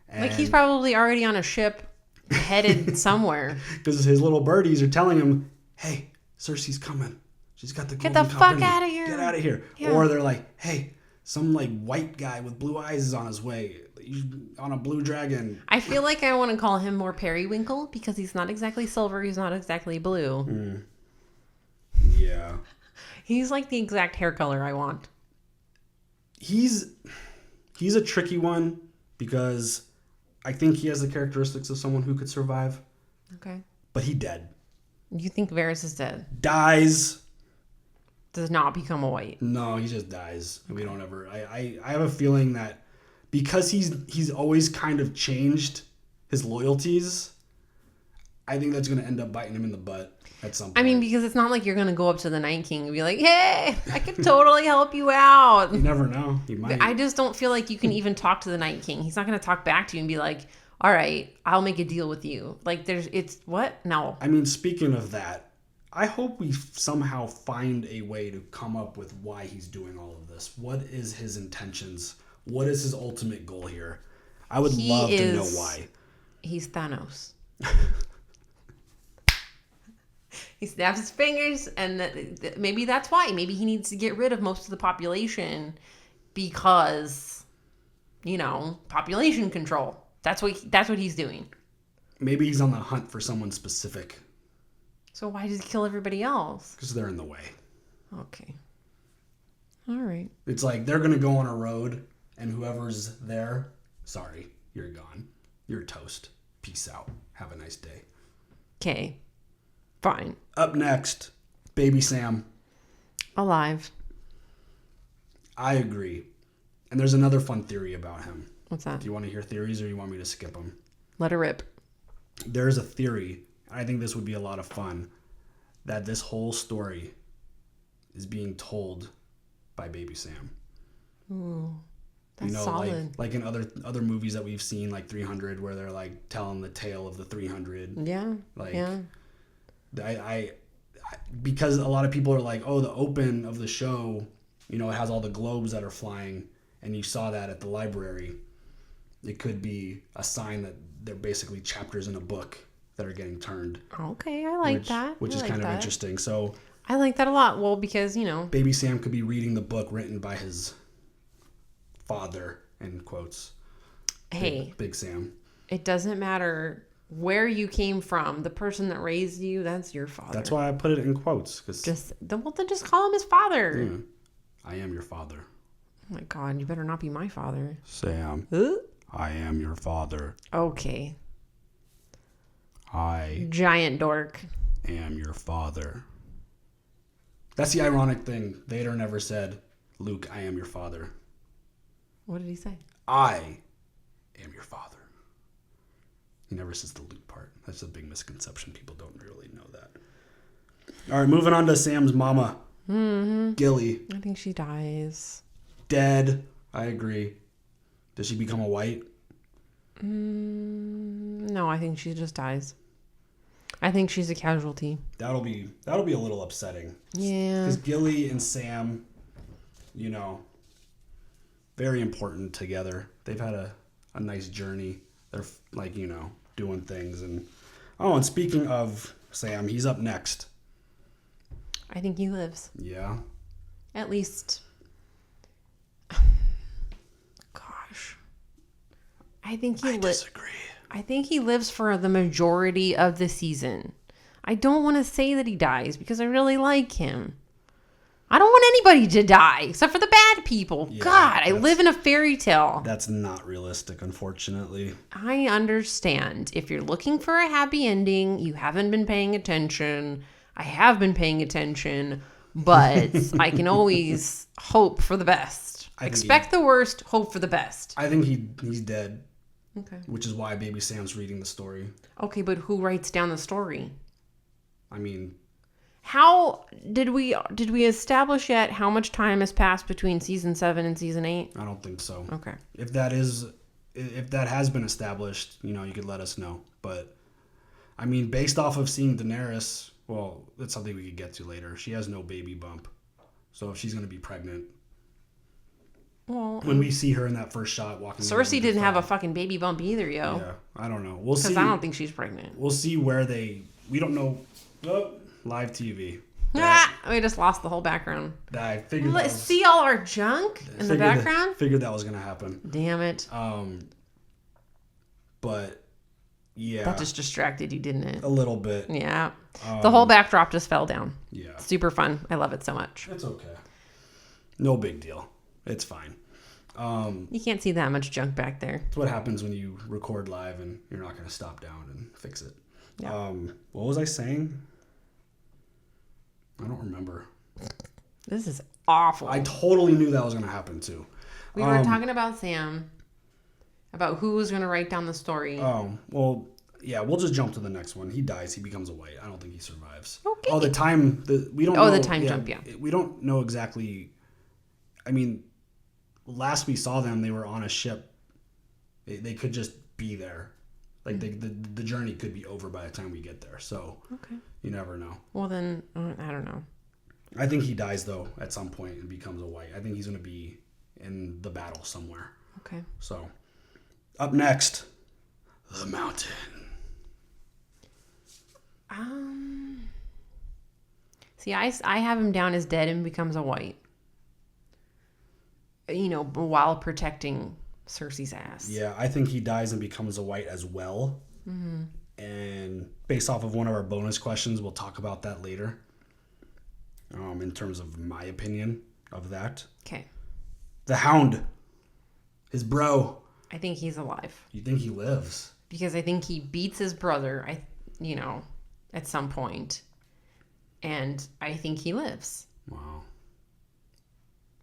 S1: And
S2: like he's probably already on a ship headed somewhere.
S1: Because his little birdies are telling him, hey, Cersei's coming. She's got the
S2: Get the fuck out of here.
S1: Get out of here. Yeah. Or they're like, hey, some like white guy with blue eyes is on his way. He's on a blue dragon.
S2: I feel like I want to call him more periwinkle, because he's not exactly silver. He's not exactly blue.
S1: Yeah.
S2: He's like the exact hair color I want.
S1: He's a tricky one, because I think he has the characteristics of someone who could survive.
S2: Okay.
S1: But he dead.
S2: You think Varys is dead?
S1: Dies.
S2: Does not become a white.
S1: No, he just dies. Okay. We don't ever. I have a feeling that because he's always kind of changed his loyalties, I think that's going to end up biting him in the butt at some point.
S2: I mean, because it's not like you're going to go up to the Night King and be like, hey, I can totally help you out.
S1: You never know. He might.
S2: I just don't feel like you can even talk to the Night King. He's not going to talk back to you and be like, all right, I'll make a deal with you. Like, what? No.
S1: I mean, speaking of that, I hope we somehow find a way to come up with why he's doing all of this. What is his intentions? What is his ultimate goal here? I would love to know why.
S2: He's Thanos. He snaps his fingers, and maybe that's why. Maybe he needs to get rid of most of the population because, population control. That's what he's doing.
S1: Maybe he's on the hunt for someone specific.
S2: So why does he kill everybody else?
S1: Because they're in the way.
S2: Okay. All right.
S1: It's like they're going to go on a road, and whoever's there, sorry, you're gone. You're toast. Peace out. Have a nice day.
S2: Okay. Fine.
S1: Up next, Baby Sam.
S2: Alive.
S1: I agree. And there's another fun theory about him.
S2: What's that?
S1: Do you want to hear theories, or you want me to skip them?
S2: Let her rip.
S1: There's a theory, I think this would be a lot of fun, that this whole story is being told by Baby Sam.
S2: Ooh, that's solid.
S1: Like in other movies that we've seen, like 300, where they're like telling the tale of the 300.
S2: Yeah.
S1: Like,
S2: yeah.
S1: I because a lot of people are like, oh, the open of the show, it has all the globes that are flying, and you saw that at the library. It could be a sign that they're basically chapters in a book that are getting turned.
S2: Okay, I like that.
S1: Which is kind of interesting. So
S2: I like that a lot. Well, because,
S1: Baby Sam could be reading the book written by his father, in quotes.
S2: Hey.
S1: Big Sam.
S2: It doesn't matter where you came from, the person that raised you, that's your father.
S1: That's why I put it in quotes.
S2: Then just call him his father.
S1: Yeah, I am your father.
S2: Oh my God, you better not be my father.
S1: Sam, I am your father.
S2: Okay.
S1: I
S2: Giant dork.
S1: am your father. That's the ironic thing. Vader never said, Luke, I am your father.
S2: What did he say?
S1: I am your father. He never says the Luke part. That's a big misconception. People don't really know that. All right, moving on to Sam's mama. Gilly.
S2: I think she dies.
S1: Dead. I agree. Does she become a white?
S2: No, I think she just dies. I think she's a casualty.
S1: That'll be a little upsetting.
S2: Yeah.
S1: Because Gilly and Sam, very important together. They've had a nice journey. They're doing things. And speaking of Sam, he's up next.
S2: I think he lives.
S1: Yeah.
S2: At least. Gosh. I
S1: disagree.
S2: I think he lives for the majority of the season. I don't want to say that he dies because I really like him. I don't want anybody to die except for the bad people.
S1: Yeah,
S2: God, I live in a fairy tale.
S1: That's not realistic, unfortunately.
S2: I understand. If you're looking for a happy ending, you haven't been paying attention. I have been paying attention, but I can always hope for the best. Expect the worst, hope for the best.
S1: I think he's dead.
S2: Okay.
S1: Which is why Baby Sam's reading the story.
S2: Okay, but who writes down the story?
S1: I mean,
S2: how did we establish yet how much time has passed between season 7 and season 8?
S1: I don't think so.
S2: Okay.
S1: If that has been established, you could let us know. But I mean, based off of seeing Daenerys, well, that's something we could get to later. She has no baby bump. So if she's going to be pregnant,
S2: well,
S1: when we see her in that first shot walking,
S2: Cersei didn't have a fucking baby bump either, yo.
S1: Yeah, I don't know. We'll see.
S2: Because I don't think she's pregnant.
S1: We'll see where we don't know. Oh, live TV.
S2: We just lost the whole background.
S1: I figured.
S2: Let's see all our junk in the background.
S1: Figured that was gonna happen.
S2: Damn it.
S1: But yeah,
S2: that just distracted you, didn't it?
S1: A little bit.
S2: Yeah. The whole backdrop just fell down.
S1: Yeah.
S2: Super fun. I love it so much.
S1: It's okay. No big deal. It's fine.
S2: You can't see that much junk back there.
S1: It's what happens when you record live and you're not going to stop down and fix it.
S2: Yeah.
S1: What was I saying? I don't remember.
S2: This is awful.
S1: I totally knew that was going to happen too.
S2: We were talking about Sam, about who was going to write down the story.
S1: Oh, well, yeah, we'll just jump to the next one. He dies. He becomes a white. I don't think he survives.
S2: Okay.
S1: Oh, the time. We don't know.
S2: The time jump, yeah.
S1: We don't know exactly. I mean, last we saw them, they were on a ship. They could just be there. Like, the journey could be over by the time we get there. So,
S2: okay.
S1: You never know.
S2: Well, then, I don't know.
S1: I think he dies, though, at some point and becomes a white. I think he's going to be in the battle somewhere.
S2: Okay.
S1: So, up next, the Mountain.
S2: See, I have him down as dead and becomes a white. While protecting Cersei's ass.
S1: Yeah, I think he dies and becomes a white as well. Mm-hmm. And based off of one of our bonus questions, we'll talk about that later. In terms of my opinion of that.
S2: Okay.
S1: The Hound. His bro.
S2: I think he's alive.
S1: You think he lives?
S2: Because I think he beats his brother, at some point. And I think he lives.
S1: Wow.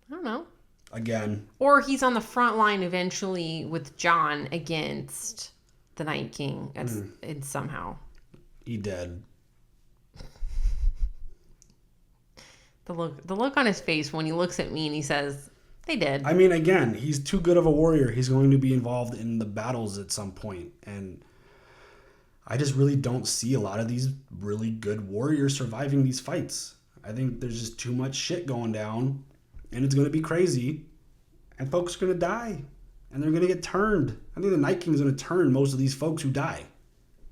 S2: I don't know.
S1: Again.
S2: Or he's on the front line eventually with Jon against the Night King. And somehow.
S1: He dead.
S2: The look on his face when he looks at me and he says, they did.
S1: I mean, again, he's too good of a warrior. He's going to be involved in the battles at some point. And I just really don't see a lot of these really good warriors surviving these fights. I think there's just too much shit going down. And it's going to be crazy. And folks are going to die. And they're going to get turned. I think the Night King is going to turn most of these folks who die.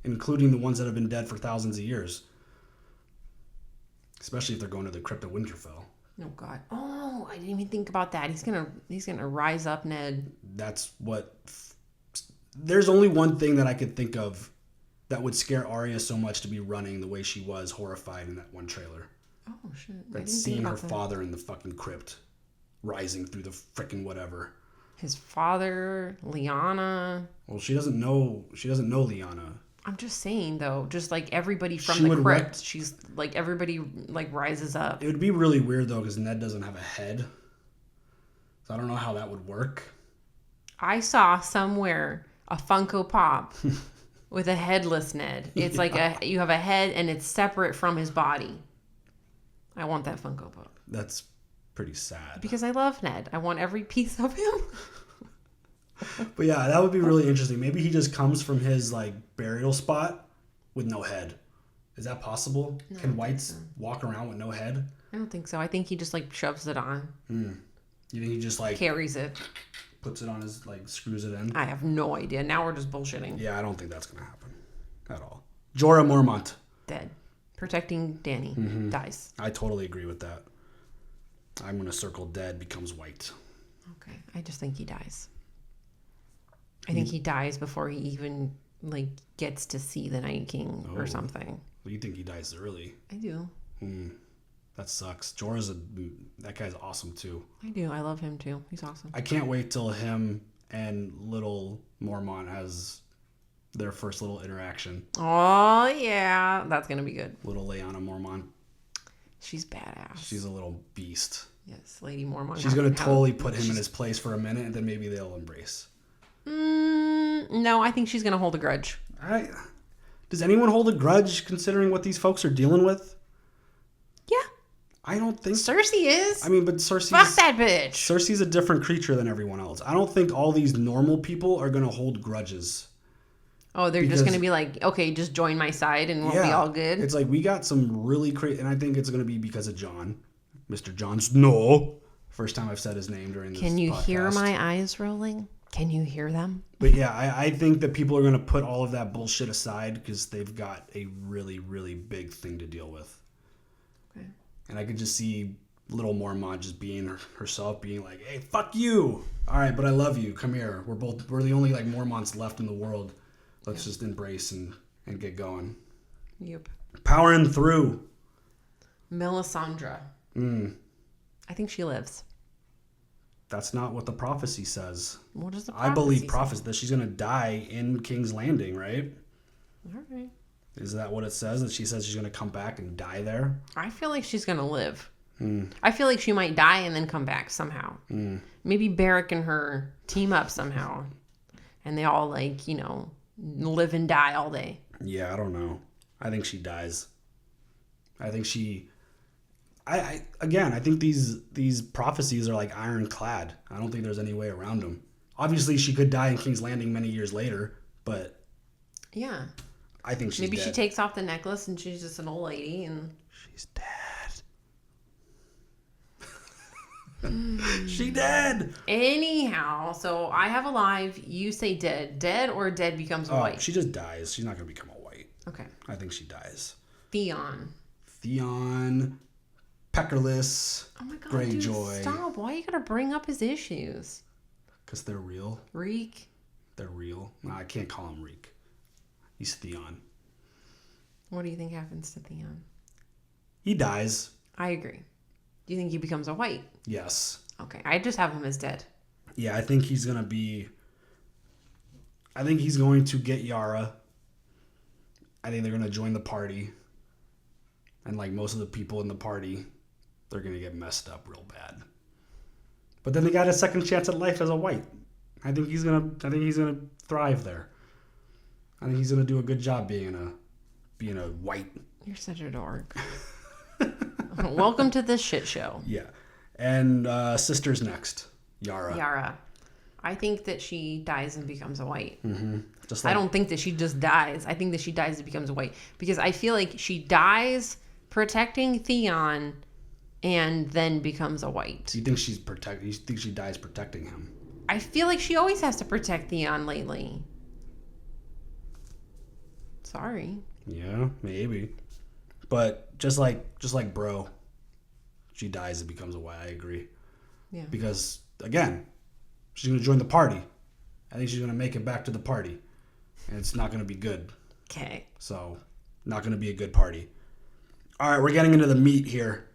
S1: Including the ones that have been dead for thousands of years. Especially if they're going to the Crypt of Winterfell.
S2: Oh, God. Oh, I didn't even think about that. He's gonna rise up, Ned.
S1: That's what... There's only one thing that I could think of that would scare Arya so much to be running the way she was, horrified in that one trailer.
S2: Oh, shit.
S1: Like seeing her father in the fucking crypt, rising through the frickin' whatever.
S2: His father, Lyanna.
S1: Well, she doesn't know Lyanna.
S2: I'm just saying, though, just like everybody from the crypt, she's like everybody like rises up.
S1: It would be really weird, though, because Ned doesn't have a head. So I don't know how that would work.
S2: I saw somewhere a Funko Pop with a headless Ned. It's like you have a head and it's separate from his body. I want that Funko Pop.
S1: That's pretty sad.
S2: Because I love Ned. I want every piece of him.
S1: But yeah, that would be really interesting. Maybe he just comes from his like burial spot with no head. Is that possible? No, can whites walk around with no head?
S2: I don't think so. I think he just like shoves it on.
S1: You think he just like
S2: carries it?
S1: Puts it on his, like, screws it in?
S2: I have no idea. Now we're just bullshitting.
S1: Yeah, I don't think that's going to happen at all. Jorah Mormont.
S2: Dead. Protecting Dany. Dies.
S1: I totally agree with that. I'm going to circle dead, becomes white.
S2: Okay. I just think he dies. I think he dies before he even, like, gets to see the Night King or something.
S1: Well, you think he dies early?
S2: I do.
S1: That sucks. That guy's awesome too.
S2: I do. I love him too. He's awesome.
S1: I can't wait till him and little Mormont has their first little interaction.
S2: Oh yeah, that's gonna be good.
S1: Little Lyanna Mormont.
S2: She's badass.
S1: She's a little beast.
S2: Yes, Lady Mormont.
S1: She's gonna totally put him in his place for a minute, and then maybe they'll embrace.
S2: No, I think she's gonna hold a grudge.
S1: Does anyone hold a grudge considering what these folks are dealing with?
S2: Yeah.
S1: I don't think
S2: Cersei is.
S1: I mean, but Cersei.
S2: Fuck that bitch.
S1: Cersei's a different creature than everyone else. I don't think all these normal people are going to hold grudges.
S2: Oh, they're just going to be like, okay, just join my side and we'll be all good.
S1: It's like we got some really crazy, and I think it's going to be because of Jon, Mr. Jon Snow. First time I've said his name during this.
S2: Can you
S1: podcast.
S2: hear my eyes rolling? Can you hear them?
S1: But yeah, I think that people are going to put all of that bullshit aside because they've got a really, really big thing to deal with.
S2: Okay.
S1: And I could just see little Mormont just being herself, being like, "Hey, fuck you! All right, but I love you. Come here. We're the only like Mormonts left in the world. Let's just embrace and get going."
S2: Yep.
S1: Powering through.
S2: Melisandre. I think she lives.
S1: That's not what the prophecy says.
S2: What does the prophecy
S1: I believe
S2: say?
S1: prophecy that she's gonna die in King's Landing, right?
S2: All right.
S1: Is that what it says? That she says she's gonna come back and die there?
S2: I feel like she's gonna live. I feel like she might die and then come back somehow. Maybe Beric and her team up somehow, and they all like live and die all day.
S1: Yeah, I don't know. I think she dies. I think she. I think these prophecies are like ironclad. I don't think there's any way around them. Obviously, she could die in King's Landing many years later, but
S2: yeah,
S1: I think she's
S2: maybe
S1: dead.
S2: she takes off the necklace and she's just an old lady and
S1: she's dead. She dead.
S2: Anyhow, so I have alive. You say dead. Dead or dead becomes a white.
S1: She just dies. She's not gonna become a white.
S2: Okay.
S1: I think she dies.
S2: Theon.
S1: Peckerless.
S2: Oh my god,
S1: Greyjoy.
S2: dude, stop. Why you gotta bring up his issues?
S1: Because they're real.
S2: Reek.
S1: They're real. No, I can't call him Reek. He's Theon.
S2: What do you think happens to Theon?
S1: He dies.
S2: I agree. Do you think he becomes a white?
S1: Yes.
S2: Okay, I just have him as dead.
S1: Yeah, I think he's going to get Yara. I think they're going to join the party. And like most of the people in the party, they're going to get messed up real bad. But then they got a second chance at life as a white. I think he's going to thrive there. I think he's going to do a good job being a white.
S2: You're such a dork. Welcome to this shit show.
S1: Yeah. And sister's next. Yara.
S2: I think that she dies and becomes a white.
S1: Mm-hmm.
S2: I don't think that she just dies. I think that she dies and becomes a white. Because I feel like she dies protecting Theon and then becomes a white.
S1: Do you think you think she dies protecting him?
S2: I feel like she always has to protect Theon lately. Sorry.
S1: Yeah, maybe. But just like bro, she dies and becomes a white. I agree.
S2: Yeah.
S1: Because again, she's gonna join the party. I think she's gonna make it back to the party, and it's not gonna be good.
S2: Okay.
S1: So, not going to be a good party. All right, we're getting into the meat here.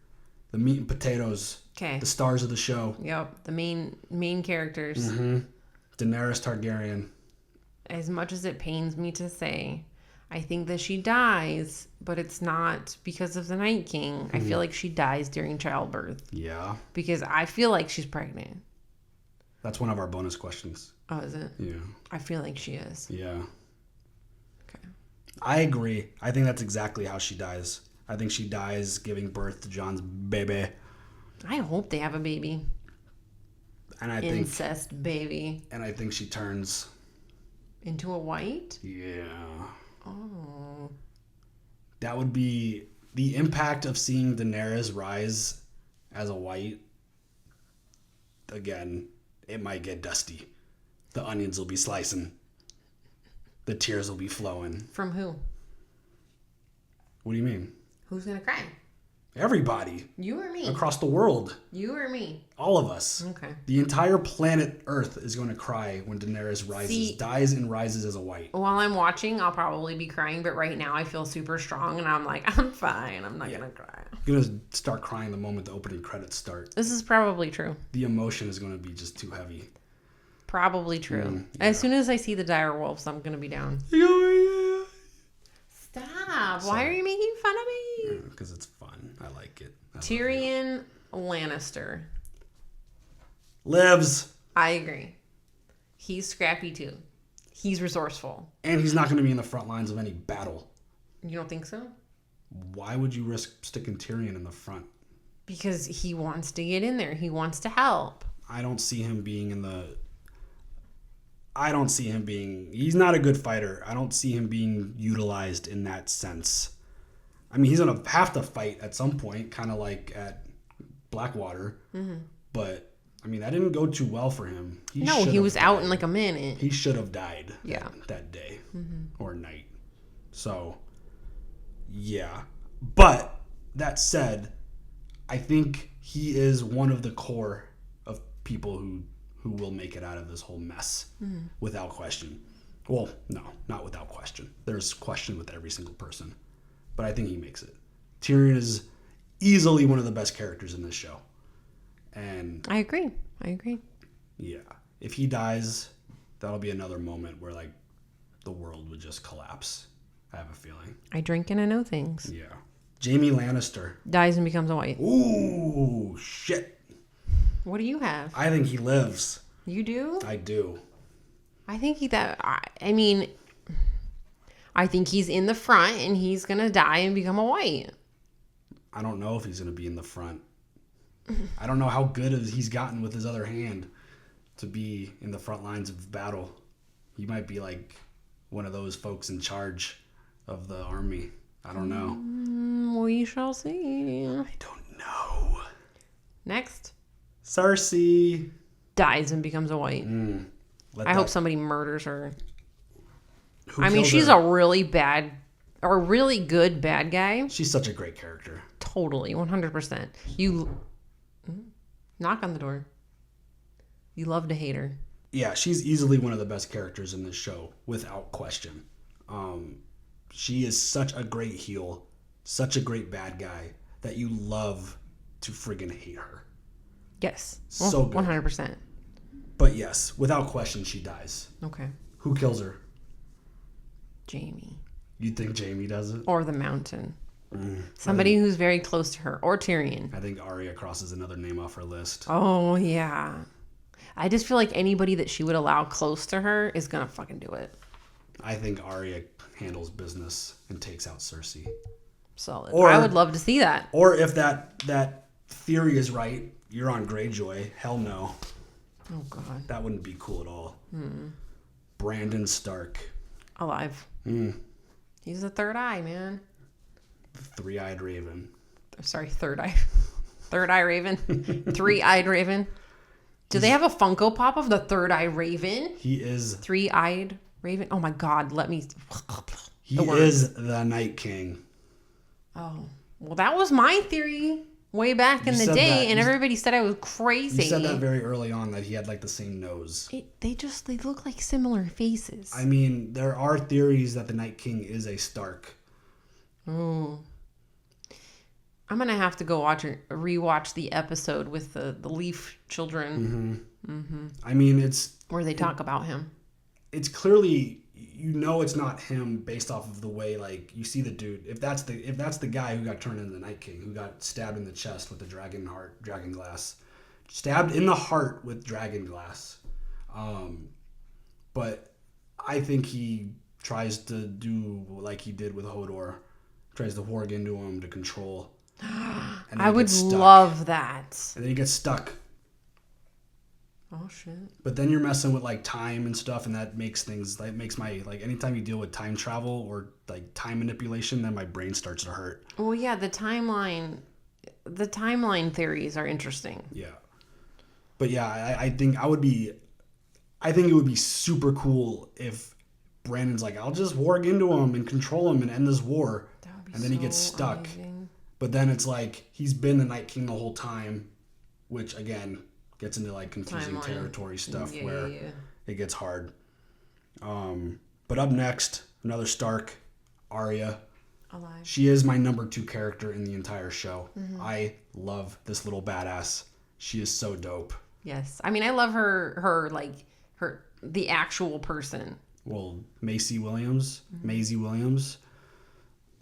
S1: The meat and potatoes.
S2: Okay.
S1: The stars of the show.
S2: Yep. The main characters.
S1: Mm-hmm. Daenerys Targaryen.
S2: As much as it pains me to say, I think that she dies, but it's not because of the Night King. I feel like she dies during childbirth.
S1: Yeah.
S2: Because I feel like she's pregnant.
S1: That's one of our bonus questions.
S2: Oh, is it?
S1: Yeah.
S2: I feel like she is.
S1: Yeah.
S2: Okay.
S1: I agree. I think that's exactly how she dies. I think she dies giving birth to Jon's baby.
S2: I hope they have a baby.
S1: And I
S2: Incest baby.
S1: And I think she turns
S2: into a white?
S1: Yeah.
S2: Oh.
S1: That would be the impact of seeing Daenerys rise as a white. Again, it might get dusty. The onions will be slicing. The tears will be flowing.
S2: From who?
S1: What do you mean?
S2: Who's gonna cry?
S1: Everybody.
S2: You or me?
S1: Across the world.
S2: You or me?
S1: All of us.
S2: Okay.
S1: The entire planet Earth is going to cry when Daenerys rises, dies and rises as a white.
S2: While I'm watching, I'll probably be crying, but right now I feel super strong and I'm like, I'm fine. I'm not gonna cry.
S1: You're going to start crying the moment the opening credits start.
S2: This is probably true.
S1: The emotion is going to be just too heavy.
S2: Probably true. As soon as I see the dire wolves, I'm gonna be down. Stop. Why are you making fun of me?
S1: Because it's fun. I like it.
S2: Tyrion Lannister.
S1: Lives.
S2: I agree. He's scrappy too. He's resourceful.
S1: And he's not going to be in the front lines of any battle.
S2: You don't think so?
S1: Why would you risk sticking Tyrion in the front?
S2: Because he wants to get in there. He wants to help.
S1: I don't see him being in the... He's not a good fighter. I don't see him being utilized in that sense. I mean, he's going to have to fight at some point, kind of like at Blackwater. Mm-hmm. But, I mean, that didn't go too well for him.
S2: He was out in like a minute.
S1: He should have died that day or night. So, yeah. But, that said, I think he is one of the core of people who will make it out of this whole mess without question. Well, no, not without question. There's question with every single person. But I think he makes it. Tyrion is easily one of the best characters in this show. And
S2: I agree.
S1: Yeah. If he dies, that'll be another moment where like the world would just collapse. I have a feeling.
S2: I drink and I know things.
S1: Yeah. Jaime Lannister.
S2: Dies and becomes a white.
S1: Ooh, shit.
S2: What do you have?
S1: I think he lives.
S2: You do?
S1: I do.
S2: I think I think he's in the front and he's going to die and become a white.
S1: I don't know if he's going to be in the front. I don't know how good he's gotten with his other hand to be in the front lines of battle. He might be like one of those folks in charge of the army. I don't know.
S2: We shall see.
S1: I don't know.
S2: Next.
S1: Cersei.
S2: Dies and becomes a white. I hope somebody murders her. I mean, she's a really good bad guy.
S1: She's such a great character.
S2: Totally, 100%. You knock on the door. You love to hate her.
S1: Yeah, she's easily one of the best characters in this show, without question. She is such a great heel, such a great bad guy, that you love to friggin' hate her.
S2: Yes.
S1: So good.
S2: 100%.
S1: But yes, without question, she dies.
S2: Okay.
S1: Who kills her?
S2: Jaime.
S1: You think Jaime does it?
S2: Or the Mountain. Somebody who's very close to her. Or Tyrion.
S1: I think Arya crosses another name off her list.
S2: Oh, yeah. I just feel like anybody that she would allow close to her is going to fucking do it.
S1: I think Arya handles business and takes out Cersei.
S2: Solid. I would love to see that.
S1: Or if that theory is right, you're on Greyjoy. Hell no.
S2: Oh, God.
S1: That wouldn't be cool at all. Brandon Stark.
S2: Alive. He's the third eye, man.
S1: Three-eyed raven.
S2: Sorry, third eye. Third eye raven. Three-eyed raven. Do they have a Funko Pop of the third eye raven?
S1: He is.
S2: Three-eyed raven. Oh, my God. Let me.
S1: He is the Night King.
S2: Oh. Well, that was my theory. way back in the day, and everybody said I was crazy.
S1: You said that very early on, that he had like the same nose.
S2: They look like similar faces.
S1: I mean, there are theories that the Night King is a Stark.
S2: Oh. I'm gonna have to go rewatch the episode with the Leaf children.
S1: I mean, it's
S2: where they talk about him.
S1: It's clearly, it's not him based off of the way, like, you see the dude. If that's the guy who got turned into the Night King, who got stabbed in the chest with the dragon glass, stabbed in the heart with dragon glass. But I think he tries to do like he did with Hodor, tries to warg into him to control.
S2: I would love that.
S1: And then he gets stuck.
S2: Oh shit.
S1: But then you're messing with like time and stuff, and that makes my, like, anytime you deal with time travel or like time manipulation, then my brain starts to hurt.
S2: Well, yeah, the timeline theories are interesting.
S1: Yeah. But yeah, I think it would be super cool if Brandon's like, I'll just warg into him and control him and end this war. And then he gets stuck. Amazing. But then it's like he's been the Night King the whole time, which again gets into like confusing territory stuff where it gets hard. But up next, another Stark, Arya.
S2: Alive.
S1: She is my number 2 character in the entire show. I love this little badass. She is so dope.
S2: Yes. I mean, I love her the actual person.
S1: Well, Maisie Williams.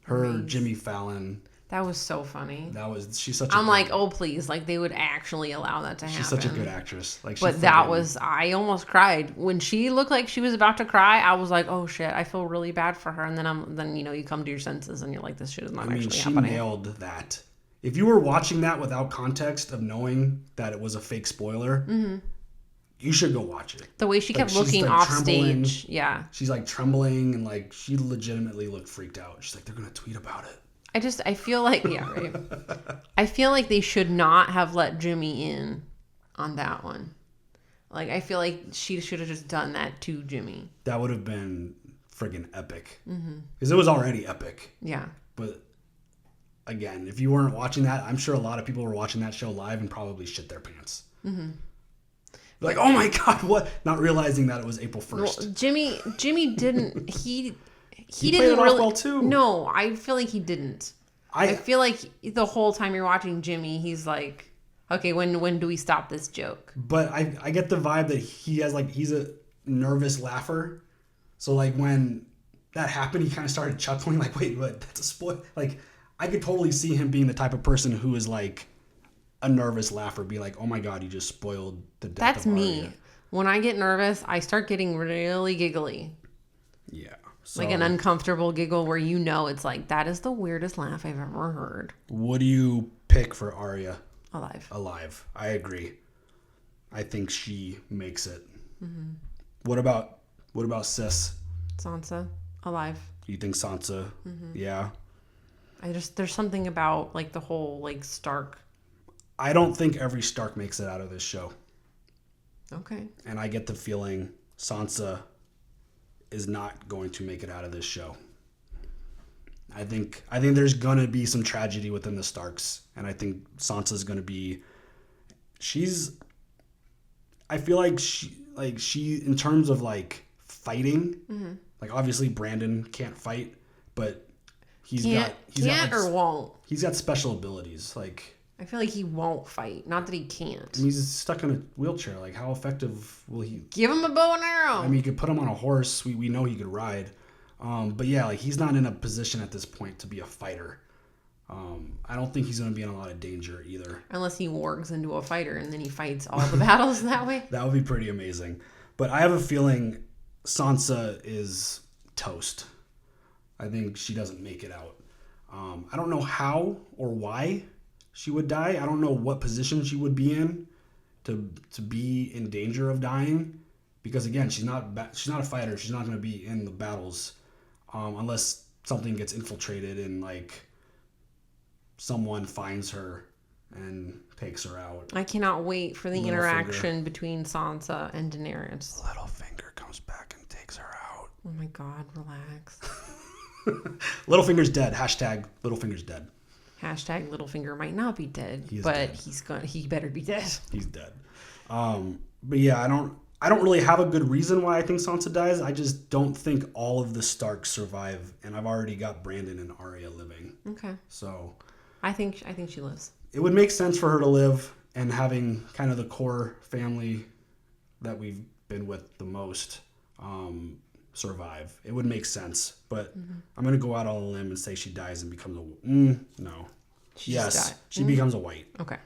S1: Her Jimmy Fallon.
S2: That was so funny.
S1: She's such
S2: I'm like, oh please, like they would actually allow that to happen.
S1: She's such a good actress.
S2: I almost cried. When she looked like she was about to cry, I was like, oh shit, I feel really bad for her. And then you come to your senses and you're like, this shit is not actually happening.
S1: She nailed that. If you were watching that without context of knowing that it was a fake spoiler, you should go watch it.
S2: The way she kept looking off stage. Yeah.
S1: She's like trembling and like she legitimately looked freaked out. She's like, they're going to tweet about it.
S2: I feel like, yeah, right. I feel like they should not have let Jimmy in on that one. Like, I feel like she should have just done that to Jimmy.
S1: That would have been friggin' epic. Because it was already epic.
S2: Yeah.
S1: But again, if you weren't watching that, I'm sure a lot of people were watching that show live and probably shit their pants. Like, oh my God, what? Not realizing that it was April 1st.
S2: Well, Jimmy didn't, he
S1: played
S2: didn't
S1: it off
S2: really
S1: well too.
S2: No, I feel like he didn't. I feel like the whole time you're watching Jimmy, he's like, okay, when do we stop this joke?
S1: But I get the vibe that he's a nervous laugher. So like when that happened, he kind of started chuckling like, wait, what? That's a spoil. Like I could totally see him being the type of person who is like a nervous laugher, be like, oh my God, you just spoiled the death
S2: That's
S1: of Arya.
S2: me. When I get nervous, I start getting really giggly.
S1: Yeah. So,
S2: like an uncomfortable giggle where it's like, that is the weirdest laugh I've ever heard.
S1: What do you pick for Arya?
S2: Alive.
S1: I agree. I think she makes it. What about Sis?
S2: Sansa. Alive.
S1: You think Sansa? Yeah.
S2: There's something about like the whole like Stark.
S1: I don't think every Stark makes it out of this show.
S2: Okay.
S1: And I get the feeling Sansa is not going to make it out of this show. I think there's gonna be some tragedy within the Starks, and I think Sansa's gonna be. I feel like she in terms of like fighting, like obviously Brandon can't fight, but he's got special abilities. Like
S2: I feel like he won't fight. Not that he can't.
S1: I mean, he's stuck in a wheelchair. Like, how effective will he...
S2: Give him a bow and arrow!
S1: I mean, you could put him on a horse. We know he could ride. But yeah, like, he's not in a position at this point to be a fighter. I don't think he's going to be in a lot of danger either.
S2: Unless he wargs into a fighter and then he fights all the battles that way.
S1: That would be pretty amazing. But I have a feeling Sansa is toast. I think she doesn't make it out. I don't know how or why she would die. I don't know what position she would be in to be in danger of dying, because again, she's not a fighter. She's not going to be in the battles unless something gets infiltrated and like someone finds her and takes her out.
S2: I cannot wait for the interaction between Sansa and Daenerys.
S1: Littlefinger comes back and takes her out.
S2: Oh my God, relax.
S1: Littlefinger's dead. # Littlefinger's dead.
S2: Hashtag Littlefinger might not be dead,
S1: dead.
S2: He better be dead.
S1: He's dead. But yeah, I don't really have a good reason why I think Sansa dies. I just don't think all of the Starks survive, and I've already got Brandon and Arya living.
S2: Okay.
S1: So
S2: I think she lives.
S1: It would make sense for her to live, and having kind of the core family that we've been with the most survive. It would make sense, but I'm gonna go out on a limb and say she dies and becomes no. She becomes a white.
S2: Okay.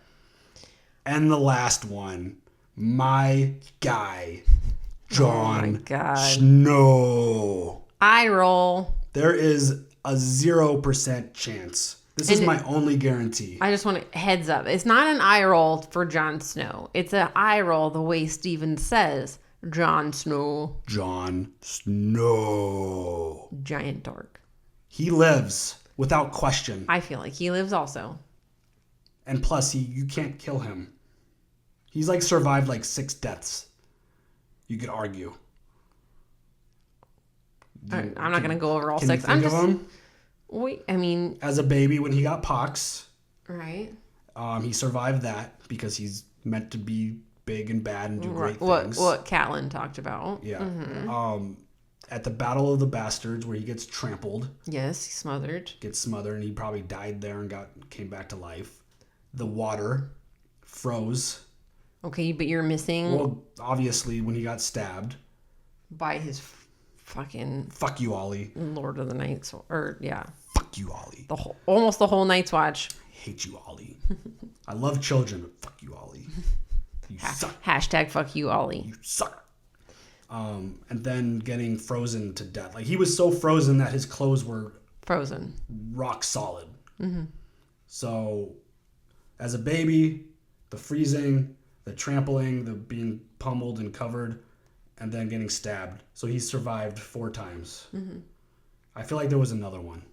S1: And the last one, my guy, Jon Snow.
S2: Eye roll.
S1: There is a 0% chance. This is my only guarantee.
S2: I just want to heads up. It's not an eye roll for Jon Snow. It's an eye roll the way Steven says, Jon Snow.
S1: Jon Snow.
S2: Giant dork.
S1: He lives without question.
S2: I feel like he lives also.
S1: And plus, you can't kill him. He's like survived like 6 deaths. You could argue.
S2: I'm not going to go over all
S1: can
S2: 6.
S1: You think of him?
S2: Wait, I mean,
S1: as a baby when he got pox,
S2: right?
S1: He survived that because he's meant to be big and bad and do great things.
S2: What Catelyn talked about.
S1: Yeah. At the Battle of the Bastards, where he gets trampled.
S2: Yes, he's smothered.
S1: Gets smothered, and he probably died there and came back to life. The water froze.
S2: Okay, but you're missing.
S1: Well, obviously, when he got stabbed
S2: by his fucking
S1: fuck you, Ollie.
S2: Lord of the Nights, or yeah.
S1: Fuck you, Ollie.
S2: Almost the whole Night's Watch.
S1: I hate you, Ollie. I love children, but fuck you, Ollie. You suck.
S2: Hashtag fuck you, Ollie.
S1: You suck. And then getting frozen to death. Like, he was so frozen that his clothes were
S2: frozen,
S1: rock solid. So, as a baby, the freezing, the trampling, the being pummeled and covered, and then getting stabbed. So he survived 4 times. I feel like there was another one.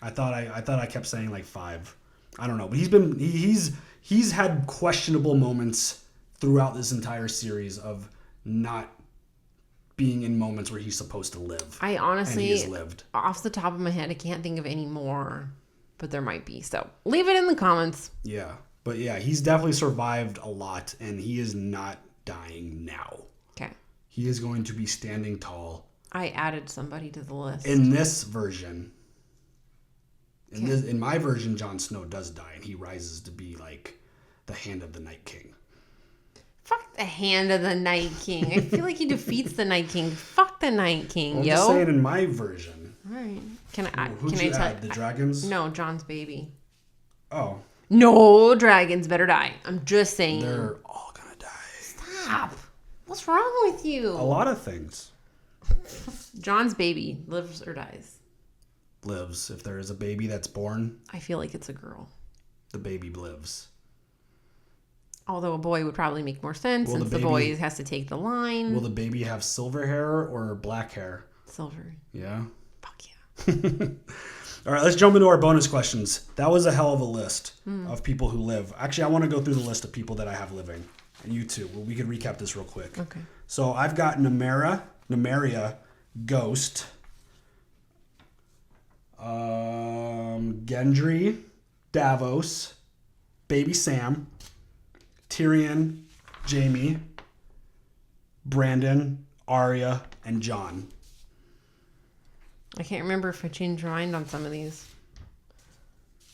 S1: I thought I kept saying like 5. I don't know, but he's had questionable moments throughout this entire series of not being in moments where he's supposed to live.
S2: I honestly,
S1: and he has lived.
S2: Off the top of my head, I can't think of any more, but there might be. So leave it in the comments.
S1: Yeah, but yeah, he's definitely survived a lot, and he is not dying now.
S2: Okay.
S1: He is going to be standing tall.
S2: I added somebody to the list.
S1: In this version, in my version, Jon Snow does die, and he rises to be like the Hand of the Night King.
S2: Fuck the Hand of the Night King. I feel like he defeats the Night King. Fuck the Night King,
S1: I'm just saying in my version.
S2: All right. Can I
S1: add? The dragons?
S2: No, Jon's baby.
S1: Oh.
S2: No dragons better die. I'm just saying.
S1: They're all gonna die.
S2: Stop. What's wrong with you?
S1: A lot of things.
S2: Jon's baby lives or dies.
S1: Lives. If there is a baby that's born.
S2: I feel like it's a girl.
S1: The baby lives.
S2: Although a boy would probably make more sense since the boy has to take the line.
S1: Will the baby have silver hair or black hair?
S2: Silver.
S1: Yeah?
S2: Fuck yeah.
S1: All right, let's jump into our bonus questions. That was a hell of a list of people who live. Actually, I want to go through the list of people that I have living. And you too. We could recap this real quick.
S2: Okay.
S1: So I've got Nymeria, Ghost, Gendry, Davos, Baby Sam, Tyrion, Jaime, Brandon, Arya, and Jon.
S2: I can't remember if I changed my mind on some of these.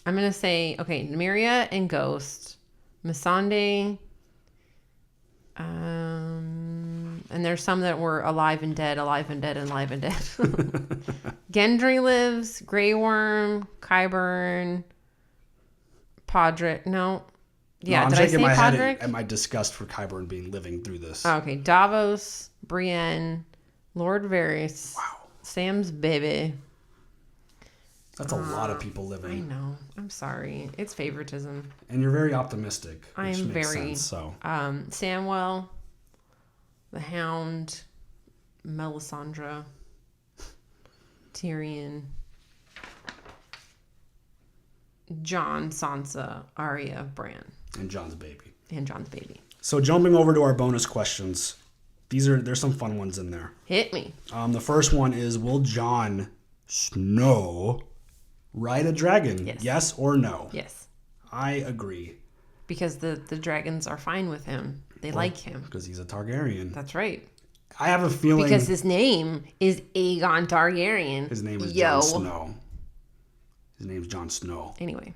S2: I'm going to say, okay, Nymeria and Ghost, Missandei, and there's some that were alive and dead, alive and dead, and alive and dead. Gendry lives, Grey Worm, Qyburn, Podrick, no. Yeah, did I say Podrick?
S1: At my disgust for Qyburn being living through this.
S2: Oh, okay, Davos, Brienne, Lord Varys.
S1: Wow.
S2: Sam's baby.
S1: That's a lot of people living.
S2: I know. I'm sorry. It's favoritism.
S1: And you're very optimistic.
S2: I'm very.
S1: Sense, so.
S2: Samwell, the Hound, Melisandre, Tyrion, Jon, Sansa, Arya, Bran.
S1: And Jon's baby.
S2: So
S1: jumping over to our bonus questions. There's some fun ones in there.
S2: Hit me.
S1: The first one is, will Jon Snow Ride a dragon.
S2: Yes.
S1: Yes or no?
S2: Yes.
S1: I agree.
S2: Because the dragons are fine with him. They like him.
S1: Because he's a Targaryen.
S2: That's right.
S1: I have a feeling...
S2: Because his name is Aegon Targaryen.
S1: His name is Jon Snow. His name's Jon Snow.
S2: Anyway.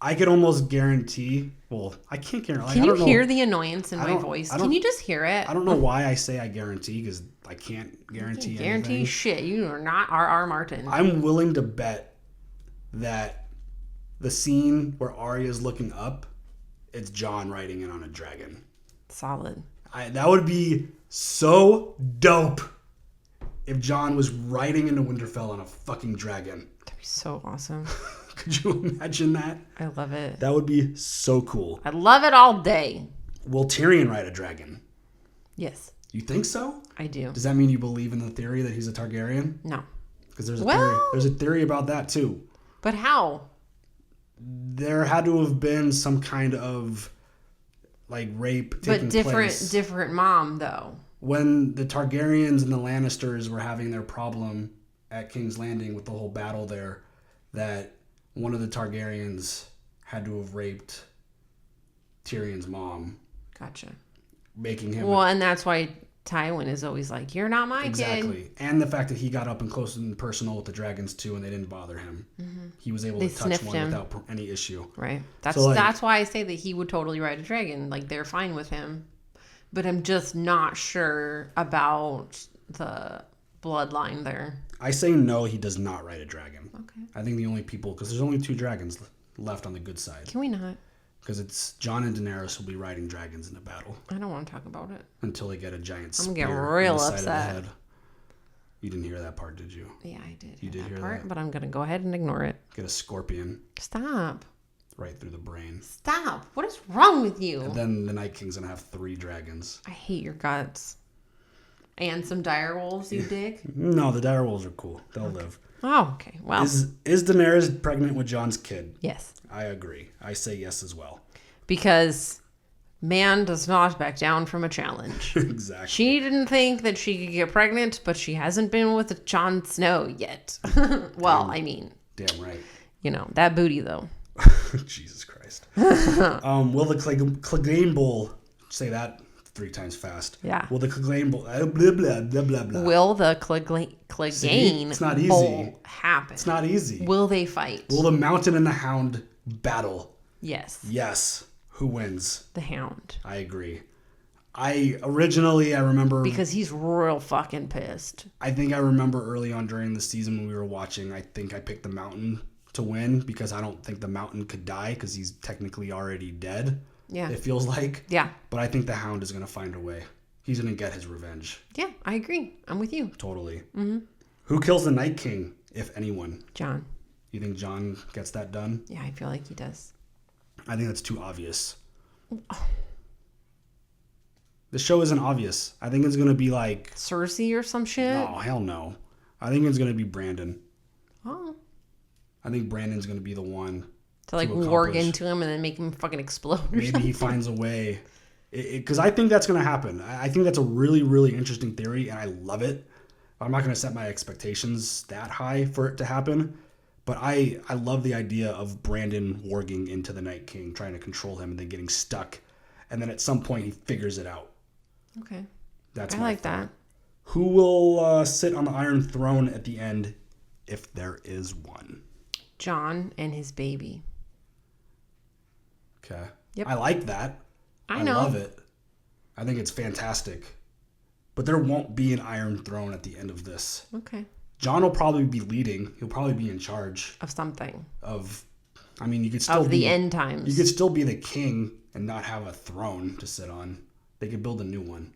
S1: I could almost guarantee... Well, I can't guarantee...
S2: Can you hear the annoyance in my voice? Can you just hear it?
S1: I don't know why I say I guarantee, because I can't guarantee anything.
S2: Guarantee shit. You are not R.R. Martin.
S1: I'm willing to bet that the scene where Arya's looking up, it's Jon riding in on a dragon.
S2: Solid.
S1: That would be so dope if Jon was riding into Winterfell on a fucking dragon.
S2: That'd be so awesome.
S1: Could you imagine that?
S2: I love it.
S1: That would be so cool.
S2: I love it all day.
S1: Will Tyrion ride a dragon?
S2: Yes.
S1: You think so?
S2: I do.
S1: Does that mean you believe in the theory that he's a Targaryen?
S2: No.
S1: Because there's a theory about that too.
S2: But how?
S1: There had to have been some kind of like rape taking place.
S2: But different mom though.
S1: When the Targaryens and the Lannisters were having their problem at King's Landing with the whole battle there, that one of the Targaryens had to have raped Tyrion's mom.
S2: Gotcha.
S1: Making him...
S2: Well, and that's why Tywin is always like, you're not my kid.
S1: Exactly. And the fact that he got up and close and personal with the dragons too, and they didn't bother him. Mm-hmm. He was able to touch one without any issue.
S2: Right. That's why I say that he would totally ride a dragon. Like, they're fine with him. But I'm just not sure about the bloodline there.
S1: I say no, he does not ride a dragon.
S2: Okay.
S1: I think the only people... Because there's only 2 dragons left on the good side.
S2: Can we not?
S1: Because it's Jon and Daenerys will be riding dragons in a battle.
S2: I don't want to talk about it.
S1: Until they get a giant spear
S2: I'm going to get real
S1: on the side
S2: upset.
S1: of the head. You didn't hear that part, did you?
S2: Yeah, I did.
S1: You did hear
S2: part,
S1: that?
S2: but I'm going to go ahead and ignore it.
S1: Get a scorpion
S2: Stop.
S1: right through the brain.
S2: Stop. What is wrong with you?
S1: And then the Night King's going to have 3 dragons.
S2: I hate your guts. And some dire wolves, you dig?
S1: No, the direwolves are cool. They'll live.
S2: Oh, okay. Well.
S1: Is Daenerys pregnant with Jon's kid?
S2: Yes.
S1: I agree. I say yes as well.
S2: Because man does not back down from a challenge.
S1: Exactly.
S2: She didn't think that she could get pregnant, but she hasn't been with Jon Snow yet. Well, I mean. Damn
S1: right.
S2: You know, that booty, though.
S1: Jesus Christ. Will the Clegane Bowl... Say that 3 times fast.
S2: Yeah.
S1: Will the Clegane Bowl... Blah, blah, blah, blah, blah.
S2: Will the Clegane Bowl happen?
S1: It's not easy.
S2: Will they fight?
S1: Will the Mountain and the Hound battle?
S2: Yes.
S1: Yes. Who wins?
S2: The Hound.
S1: I agree. I remember...
S2: Because he's real fucking pissed.
S1: I think I remember early on during the season when we were watching, I think I picked the Mountain to win because I don't think the Mountain could die because he's technically already dead.
S2: Yeah.
S1: It feels like.
S2: Yeah.
S1: But I think the Hound is going to find a way. He's going to get his revenge.
S2: Yeah, I agree. I'm with you.
S1: Totally. Mm-hmm. Who kills the Night King, if anyone?
S2: Jon.
S1: You think Jon gets that done?
S2: Yeah, I feel like he does.
S1: I think that's too obvious. The show isn't obvious. I think it's going to be like...
S2: Cersei or some shit?
S1: No, hell no. I think it's going to be Brandon.
S2: Oh.
S1: I think Brandon's going to be the one
S2: to like warg into him and then make him fucking explode.
S1: Maybe he finds a way. Because I think that's going to happen. I think that's a really, really interesting theory, and I love it. I'm not going to set my expectations that high for it to happen. But I love the idea of Brandon warging into the Night King, trying to control him, and then getting stuck. And then at some point, he figures it out.
S2: Okay.
S1: That's
S2: I like that.
S1: Who will sit on the Iron Throne at the end, if there is one?
S2: Jon and his baby.
S1: Okay.
S2: Yep.
S1: I like that.
S2: I know.
S1: I love it. I think it's fantastic. But there won't be an Iron Throne at the end of this.
S2: Okay.
S1: Jon will probably be leading. He'll probably be in charge.
S2: Of something.
S1: You could still
S2: of the end times.
S1: You could still be the king and not have a throne to sit on. They could build a new one.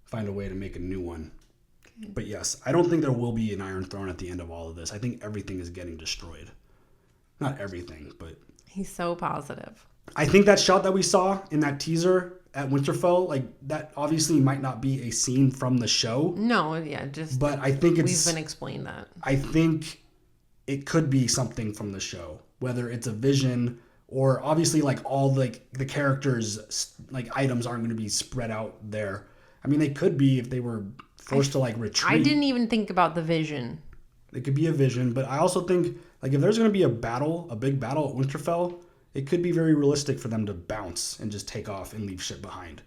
S1: Find a way to make a new one. Okay. But yes, I don't think there will be an Iron Throne at the end of all of this. I think everything is getting destroyed. Not everything, but... He's
S2: so positive.
S1: I think that shot that we saw in that teaser at Winterfell, like, that obviously might not be a scene from the show.
S2: No, yeah, just...
S1: But I think it's...
S2: We've been explained that.
S1: I think it could be something from the show. Whether it's a vision or obviously, like, all, like, the characters, like, items aren't going to be spread out there. I mean, they could be if they were forced to, like, retreat.
S2: I didn't even think about the vision.
S1: It could be a vision, but I also think like if there's going to be a big battle at Winterfell, it could be very realistic for them to bounce and just take off and leave shit behind.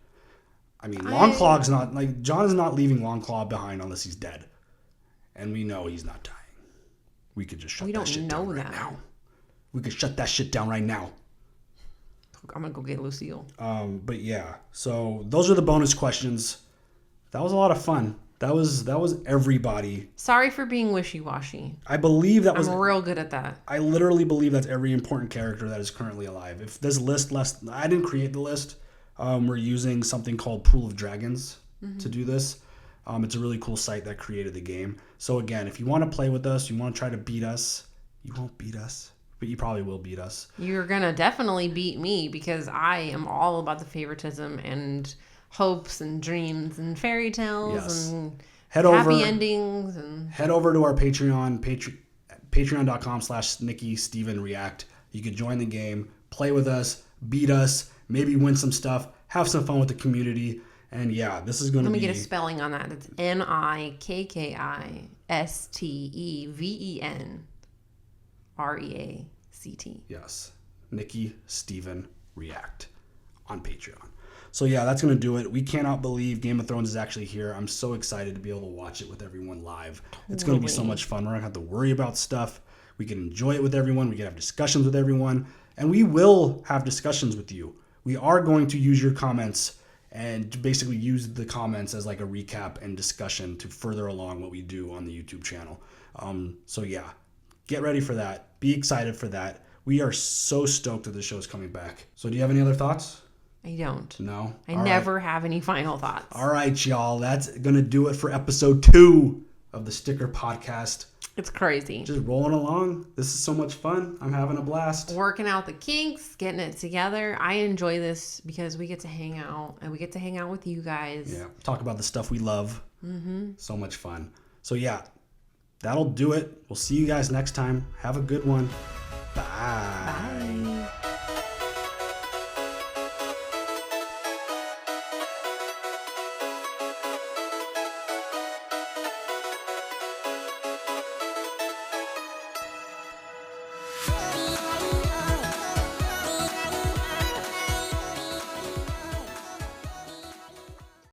S1: I mean, Longclaw's not like Jon is not leaving Longclaw behind unless he's dead, and we know he's not dying. We could just shut that shit down right now. We could shut that shit down right now.
S2: I'm gonna go get Lucille.
S1: But yeah, so those are the bonus questions. That was a lot of fun. That was everybody. Sorry
S2: for being wishy-washy.
S1: I believe that was...
S2: I'm real good at that.
S1: I literally believe that's every important character that is currently alive. If this list... I didn't create the list. We're using something called Pool of Dragons to do this. It's a really cool site that created the game. So again, if you want to play with us, you want to try to beat us, you won't beat us, but you probably will beat us.
S2: You're going to definitely beat me because I am all about the favoritism and... hopes and dreams and fairy tales and happy endings. And
S1: head over to our Patreon, patreon.com/NikkiStevenReact. You could join the game, play with us, beat us, maybe win some stuff, have some fun with the community. And yeah, this is going to be...
S2: Let me get a spelling on that. That's NIKKISTEVENREACT.
S1: Yes. Nikki Steven React on Patreon. So yeah, that's going to do it. We cannot believe Game of Thrones is actually here. I'm so excited to be able to watch it with everyone live. Totally. It's going to be so much fun. We're not going to have to worry about stuff. We can enjoy it with everyone. We can have discussions with everyone. And we will have discussions with you. We are going to use your comments and basically use the comments as like a recap and discussion to further along what we do on the YouTube channel. So yeah, get ready for that. Be excited for that. We are so stoked that the show is coming back. So do you have any other thoughts?
S2: I don't.
S1: No?
S2: I never have any final thoughts.
S1: All right, y'all. That's going to do it for episode 2 of the Stikker Podcast.
S2: It's crazy.
S1: Just rolling along. This is so much fun. I'm having a blast.
S2: Working out the kinks, getting it together. I enjoy this because we get to hang out and we get to hang out with you guys.
S1: Yeah. Talk about the stuff we love. Mm-hmm. So much fun. So yeah, that'll do it. We'll see you guys next time. Have a good one. Bye.